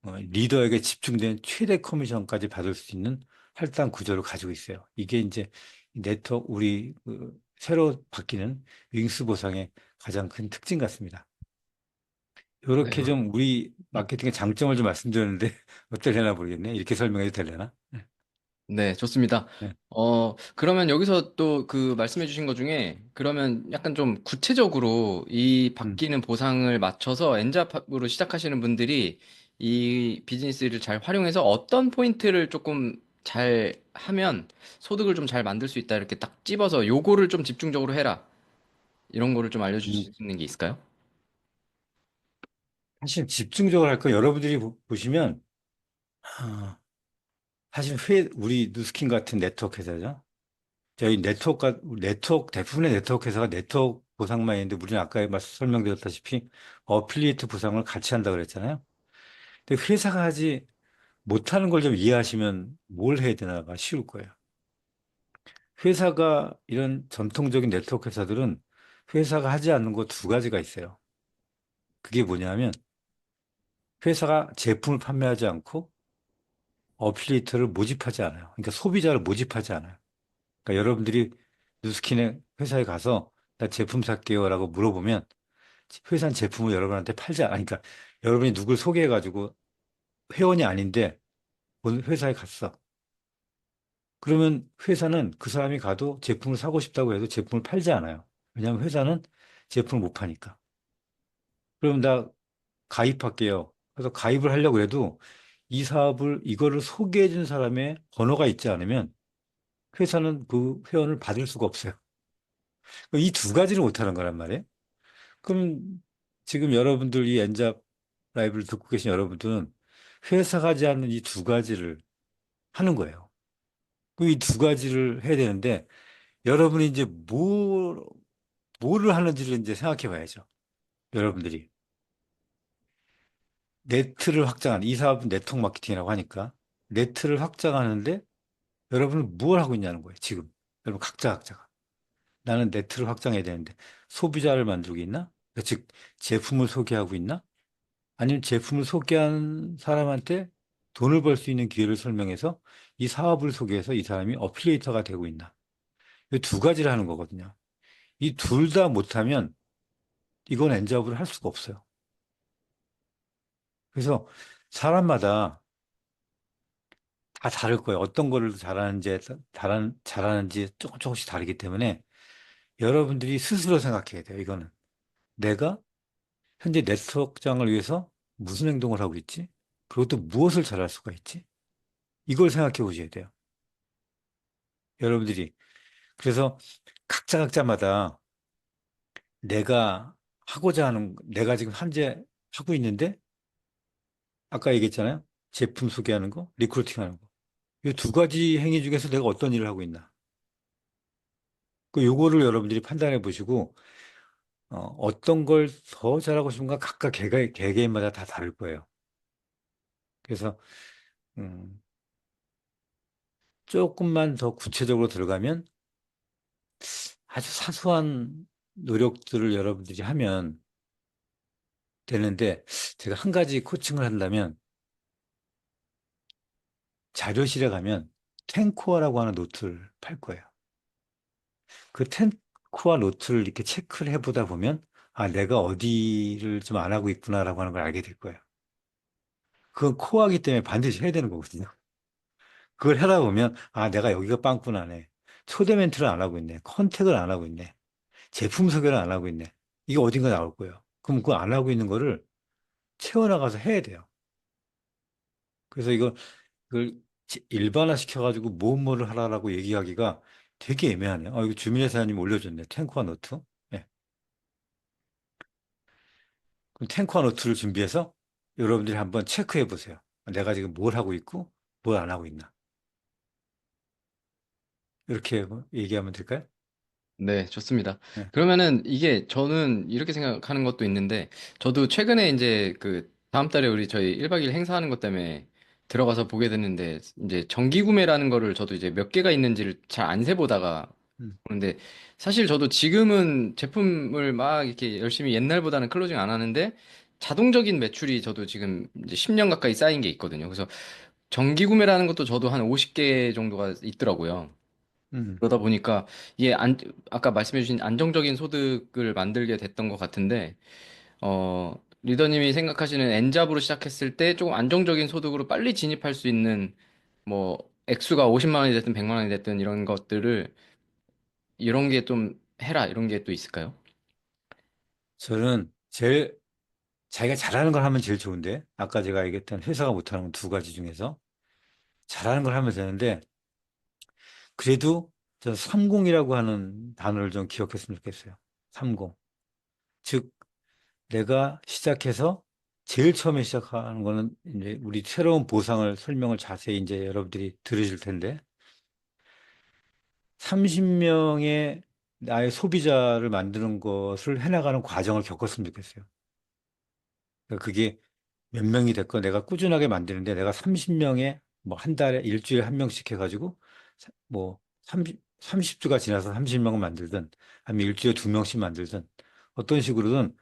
A: 리더에게 집중된 최대 커미션까지 받을 수 있는 할당 구조를 가지고 있어요. 이게 이제 우리 새로 바뀌는 윙스 보상의 가장 큰 특징 같습니다. 이렇게
B: 네.
A: 좀 우리 마케팅의 장점을 좀 말씀드렸는데 어떨려나 모르겠네. 이렇게 설명해도 되려나?
B: 네, 좋습니다.
A: 네.
B: 그러면 여기서 또 그 말씀해 주신 것 중에 그러면 약간 좀 구체적으로 이
A: 음,
B: 바뀌는 보상을 맞춰서 엔잡으로 시작하시는 분들이 이 비즈니스를 잘 활용해서 어떤 포인트를 조금 잘 하면 소득을 좀 잘 만들 수 있다 이렇게 딱 집어서 요거를 좀 집중적으로 해라. 이런 거를 좀 알려주실
A: 음.
B: 수 있는 게 있을까요?
A: 사실 집중적으로 할 거 여러분들이 보시면 아, 사실 우리 누스킨 같은 네트워크 회사죠. 저희 대부분의 네트워크 회사가 네트워크 보상만 있는데 우리는 아까 설명드렸다시피 어필리에이트 보상을 같이 한다고 그랬잖아요. 근데 회사가 하지 못하는 걸 좀 이해하시면 뭘 해야 되나가 쉬울 거예요. 회사가 이런 전통적인 네트워크 회사들은 회사가 하지 않는 거 두 가지가 있어요. 그게 뭐냐면 회사가 제품을 판매하지 않고 어필리에이터를 모집하지 않아요. 그러니까 소비자를 모집하지 않아요. 그러니까 여러분들이 누스킨의 회사에 가서 나 제품 살게요라고 물어보면 회사는 제품을 여러분한테 팔지 않아. 그러니까 여러분이 누굴 소개해가지고 회원이 아닌데 회사에 갔어. 그러면 회사는 그 사람이 가도 제품을 사고 싶다고 해도 제품을 팔지 않아요. 왜냐하면 회사는 제품을 못 파니까. 그럼 나 가입할게요. 그래서 가입을 하려고 해도 이거를 소개해 준 사람의 번호가 있지 않으면 회사는 그 회원을 받을 수가 없어요. 이 두 가지를 못하는 거란 말이에요. 그럼 지금 여러분들 이 엔잡 라이브를 듣고 계신 여러분들은 회사가 하지 않는 이 두 가지를 하는 거예요. 그 이 두 가지를 해야 되는데 여러분이 이제 뭐를 하는지를 이제 생각해 봐야죠. 여러분들이. 네트를 확장하는, 이 사업은 네트워크 마케팅이라고 하니까 네트를 확장하는데 여러분은 뭘 하고 있냐는 거예요, 지금. 여러분 각자가. 나는 네트를 확장해야 되는데 소비자를 만들고 있나? 즉, 제품을 소개하고 있나? 아니면 제품을 소개한 사람한테 돈을 벌 수 있는 기회를 설명해서 이 사업을 소개해서 이 사람이 어필리에이터가 되고 있나? 이 두 가지를 하는 거거든요. 이 둘 다 못하면 이건 엔잡을 할 수가 없어요. 그래서 사람마다 다 다를 거예요. 어떤 거를 잘하는지 조금씩 다르기 때문에 여러분들이 스스로 생각해야 돼요. 이거는. 내가 현재 네트워크장을 위해서 무슨 행동을 하고 있지? 그리고 또 무엇을 잘할 수가 있지? 이걸 생각해 보셔야 돼요. 여러분들이. 그래서 각자마다 내가 지금 현재 하고 있는데, 아까 얘기했잖아요. 제품 소개하는 거, 리크루팅 하는 거. 이 두 가지 행위 중에서 내가 어떤 일을 하고 있나. 요거를 여러분들이 판단해 보시고, 어떤 걸 더 잘하고 싶은가 각각 개개인마다 다 다를 거예요. 그래서, 음, 조금만 더 구체적으로 들어가면 아주 사소한 노력들을 여러분들이 하면 되는데, 제가 한 가지 코칭을 한다면, 자료실에 가면 탱코어라고 하는 노트를 팔 거예요. 그 탱코어 노트를 이렇게 체크를 해보다 보면, 아, 내가 어디를 좀 안 하고 있구나라고 하는 걸 알게 될 거예요. 그건 코어이기 때문에 반드시 해야 되는 거거든요. 그걸 하다 보면, 아, 내가 여기가 빵꾸나네. 초대 멘트를 안 하고 있네. 컨택을 안 하고 있네. 제품 소개를 안 하고 있네. 이게 어딘가 나올 거예요. 그럼 그거 안 하고 있는 거를 채워나가서 해야 돼요. 그래서 이걸 일반화 시켜가지고 뭐를 하라라고 얘기하기가 되게 애매하네요. 이거 주민회 사장님 올려줬네. 탱크와 노트. 예. 그럼 탱크와 노트를 준비해서 여러분들이 한번 체크해 보세요. 내가 지금 뭘 하고 있고, 뭘 안 하고 있나. 이렇게 얘기하면 될까요?
B: 네, 좋습니다.
A: 네.
B: 그러면은 이게 저는 이렇게 생각하는 것도 있는데, 저도 최근에 이제 그 다음 달에 우리 저희 1박 2일 행사하는 것 때문에 들어가서 보게 됐는데, 이제 정기 구매라는 거를 저도 이제 몇 개가 있는지를 잘 안 세보다가
A: 음,
B: 그런데 사실 저도 지금은 제품을 막 이렇게 열심히 옛날보다는 클로징 안 하는데, 자동적인 매출이 저도 지금 이제 10년 가까이 쌓인 게 있거든요. 그래서 정기 구매라는 것도 저도 한 50개 정도가 있더라고요.
A: 음.
B: 그러다 보니까 이게 아까 말씀해주신 안정적인 소득을 만들게 됐던 것 같은데, 리더님이 생각하시는 엔잡으로 시작했을 때 조금 안정적인 소득으로 빨리 진입할 수 있는 뭐 액수가 50만 원이 됐든 100만 원이 됐든 이런 것들을 이런 게 좀 해라 이런 게 또 있을까요?
A: 저는 자기가 잘하는 걸 하면 제일 좋은데, 아까 제가 얘기했던 회사가 못하는 건 두 가지 중에서 잘하는 걸 하면 되는데, 그래도 저 30이라고 하는 단어를 좀 기억했으면 좋겠어요. 30. 즉, 내가 시작해서 제일 처음에 시작하는 거는 이제 우리 새로운 보상을 설명을 자세히 이제 여러분들이 들으실 텐데 30명의 나의 소비자를 만드는 것을 해나가는 과정을 겪었으면 좋겠어요. 그러니까 그게 몇 명이 됐건 내가 꾸준하게 만드는데 내가 30명의 뭐 한 달에 일주일에 한 명씩 해가지고 뭐 30주가 지나서 30명을 만들든 아니면 일주일에 두 명씩 만들든 어떤 식으로든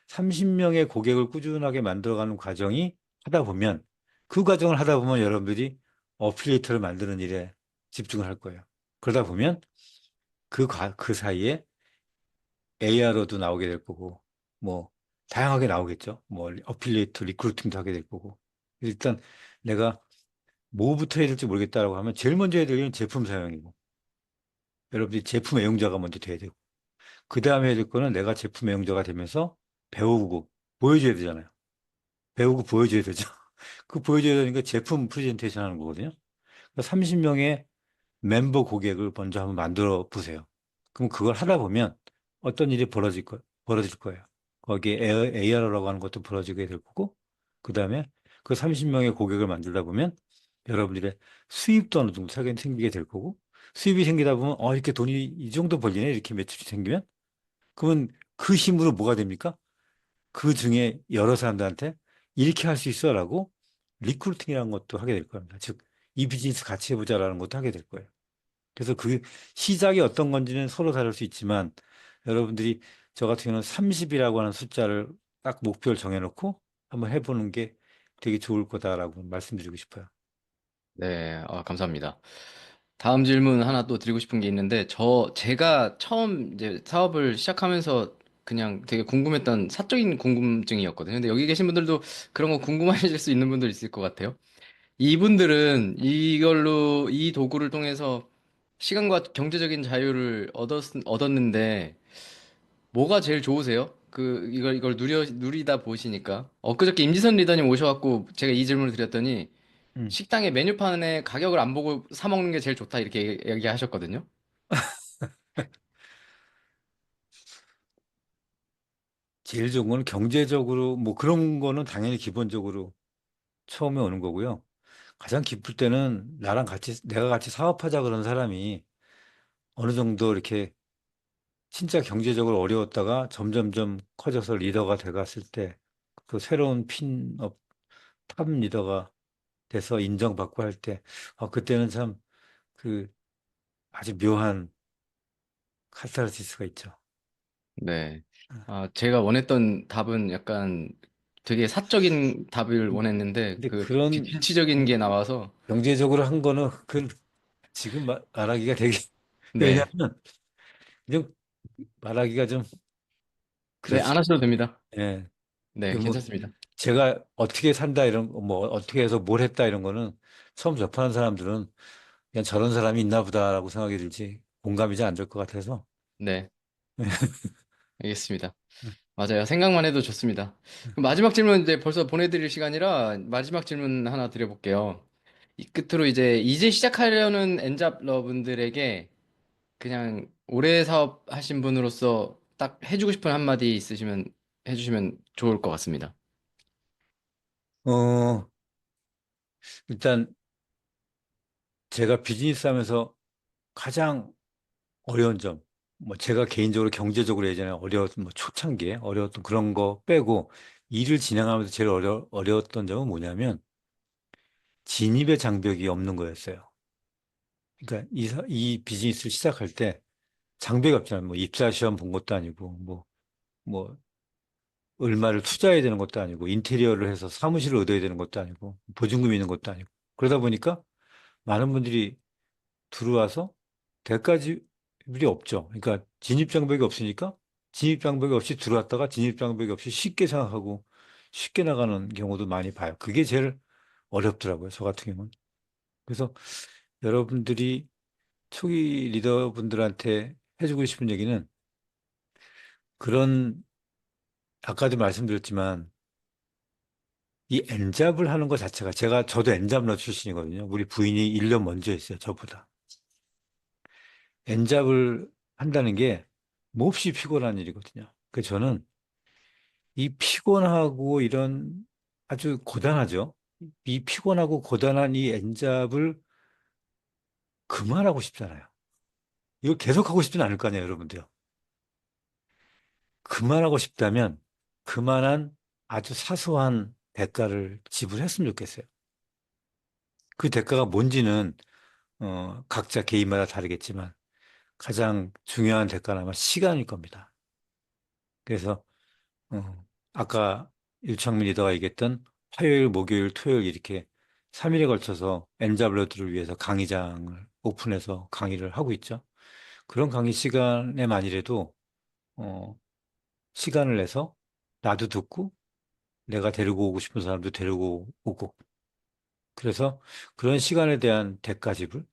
A: 30명의 고객을 꾸준하게 만들어가는 과정이 하다 보면 그 과정을 하다 보면 여러분들이 어플리에이터를 만드는 일에 집중을 할 거예요. 그러다 보면 그 사이에 AR로도 나오게 될 거고 뭐 다양하게 나오겠죠. 뭐 어플리에이터 리크루팅도 하게 될 거고 일단 내가 뭐부터 해야 될지 모르겠다라고 하면 제일 먼저 해야 될 일은 제품 사용이고 여러분들이 제품 애용자가 먼저 돼야 되고 그 다음에 해야 될 거는 내가 제품 애용자가 되면서 배우고 보여줘야 되잖아요. 배우고 보여줘야 되죠. 그 보여줘야 되니까 제품 프레젠테이션 하는 거거든요. 30명의 멤버 고객을 먼저 한번 만들어 보세요. 그럼 그걸 하다 보면 어떤 일이 벌어질 거예요. 거기에 AR라고 하는 것도 벌어지게 될 거고, 그 다음에 그 30명의 고객을 만들다 보면 여러분들의 수입도 어느 정도 생기게 될 거고, 수입이 생기다 보면, 이렇게 돈이 이 정도 벌리네? 이렇게 매출이 생기면, 그러면 그 힘으로 뭐가 됩니까? 그 중에 여러 사람들한테 이렇게 할 수 있어라고 리크루팅이라는 것도 하게 될 겁니다. 즉, 이 비즈니스 같이 해보자라는 것도 하게 될 거예요. 그래서 그 시작이 어떤 건지는 서로 다를 수 있지만 여러분들이 저 같은 경우는 30이라고 하는 숫자를 딱 목표를 정해놓고 한번 해보는 게 되게 좋을 거다라고 말씀드리고 싶어요.
B: 네, 감사합니다. 다음 질문 하나 또 드리고 싶은 게 있는데, 제가 처음 이제 사업을 시작하면서 그냥 되게 궁금했던 사적인 궁금증이었거든요. 근데 여기 계신 분들도 그런 거 궁금하실 수 있는 분들 있을 것 같아요. 이분들은 이 도구를 통해서 시간과 경제적인 자유를 얻었는데, 뭐가 제일 좋으세요? 이걸 누리다 보시니까. 엊그저께 임지선 리더님 오셔갖고 제가 이 질문을 드렸더니,
A: 음.
B: 식당의 메뉴판에 가격을 안 보고 사 먹는 게 제일 좋다 이렇게 얘기하셨거든요.
A: 제일 좋은 건 경제적으로 뭐 그런 거는 당연히 기본적으로 처음에 오는 거고요. 가장 기쁠 때는 내가 같이 사업하자 그런 사람이 어느 정도 이렇게 진짜 경제적으로 어려웠다가 점점점 커져서 리더가 돼갔을 때 그 새로운 탑 리더가 돼서 인정받고 할 때, 그때는 참 그 아주 묘한 카타르시스가 있죠.
B: 네. 제가 원했던 답은 약간 되게 사적인 답을 원했는데
A: 근데
B: 그
A: 그런
B: 실질적인 게 나와서
A: 경제적으로 한 거는 지금 말하기가 되게
B: 네.
A: 왜냐하면 좀 말하기가 좀
B: 네, 안
A: 그렇죠.
B: 하셔도 됩니다.
A: 예.
B: 네,
A: 뭐
B: 괜찮습니다.
A: 제가 어떻게 산다 이런 거, 뭐 어떻게 해서 뭘 했다 이런 거는 처음 접하는 사람들은 그냥 저런 사람이 있나 보다라고 생각이 들지 공감이 잘 안 될 것 같아서.
B: 네, 알겠습니다. 맞아요. 생각만 해도 좋습니다. 그럼 마지막 질문 이제 벌써 보내드릴 시간이라 마지막 질문 하나 드려볼게요. 이 끝으로 이제 시작하려는 엔잡러분들에게 그냥 오래 사업하신 분으로서 딱 해주고 싶은 한마디 있으시면 해주시면 좋을 것 같습니다.
A: 어, 일단 제가 비즈니스 하면서 가장 어려운 점, 뭐 제가 개인적으로 경제적으로 예전에 어려웠던 뭐 초창기에 어려웠던 그런 거 빼고 일을 진행하면서 제일 어려웠던 점은 뭐냐면 진입의 장벽이 없는 거였어요. 그러니까 이 비즈니스를 시작할 때 장벽이 없잖아요. 뭐 입사 시험 본 것도 아니고 뭐 얼마를 투자해야 되는 것도 아니고 인테리어를 해서 사무실을 얻어야 되는 것도 아니고 보증금이 있는 것도 아니고 그러다 보니까 많은 분들이 들어와서 대가집이 없죠. 그러니까 진입 장벽이 없으니까 진입 장벽이 없이 들어왔다가 진입 장벽이 없이 쉽게 생각하고 쉽게 나가는 경우도 많이 봐요. 그게 제일 어렵더라고요. 저 같은 경우는. 그래서 여러분들이 초기 리더분들한테 해주고 싶은 얘기는 그런 아까도 말씀드렸지만 이 엔잡을 하는 것 자체가 저도 엔잡러 출신이거든요. 우리 부인이 1년 먼저 했어요. 저보다. 엔잡을 한다는 게 몹시 피곤한 일이거든요. 그 저는 이 피곤하고 이런 아주 고단하죠. 이 피곤하고 고단한 이 엔잡을 그만하고 싶잖아요. 이거 계속하고 싶지는 않을 거 아니에요, 여러분들요. 그만하고 싶다면 그만한 아주 사소한 대가를 지불했으면 좋겠어요. 그 대가가 뭔지는 각자 개인마다 다르겠지만 가장 중요한 대가는 아마 시간일 겁니다. 그래서 아까 일창민 리더가 얘기했던 화요일, 목요일, 토요일 이렇게 3일에 걸쳐서 엔잡러들을 위해서 강의장을 오픈해서 강의를 하고 있죠. 그런 강의 시간에만이라도 어, 시간을 내서 나도 듣고 내가 데리고 오고 싶은 사람도 데리고 오고 그래서 그런 시간에 대한 대가 지불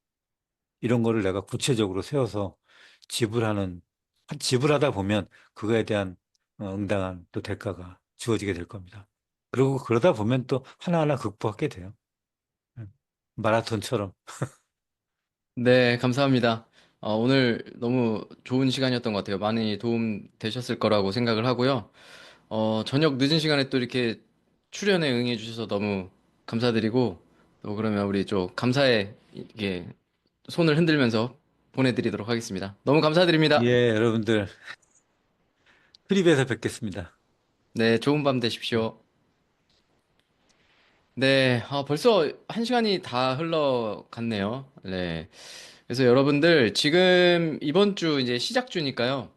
A: 이런 거를 내가 구체적으로 세워서 지불하는 지불하다 보면 그거에 대한 응당한 또 대가가 주어지게 될 겁니다. 그리고 그러다 보면 또 하나하나 극복하게 돼요. 음. 마라톤처럼.
B: 네, 감사합니다. 오늘 너무 좋은 시간이었던 것 같아요. 많이 도움 되셨을 거라고 생각을 하고요. 저녁 늦은 시간에 또 이렇게 출연에 응해 주셔서 너무 감사드리고, 또 그러면 우리 좀 감사의 이게 손을 흔들면서 보내드리도록 하겠습니다. 너무 감사드립니다.
A: 예, 여러분들 트립에서 뵙겠습니다.
B: 네, 좋은 밤
A: 네.
B: 되십시오. 네, 벌써 한 시간이 다 흘러갔네요. 네. 그래서 여러분들 지금 이번 주 이제 시작 주니까요.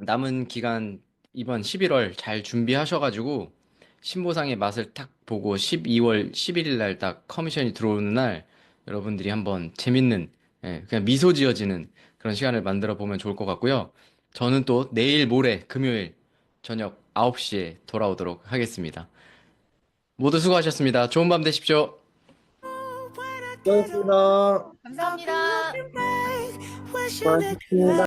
B: 남은 기간 이번 11월 잘 준비하셔가지고 신보상의 맛을 딱 보고 12월 11일 날 딱 커미션이 들어오는 날 여러분들이 한번 재밌는 그냥 미소 지어지는 그런 시간을 만들어 보면 좋을 것 같고요. 저는 또 내일 모레 금요일 저녁 9시에 돌아오도록 하겠습니다. 모두 수고하셨습니다. 좋은 밤 되십시오.
D: 고맙습니다.
E: 감사합니다.
D: 고맙습니다.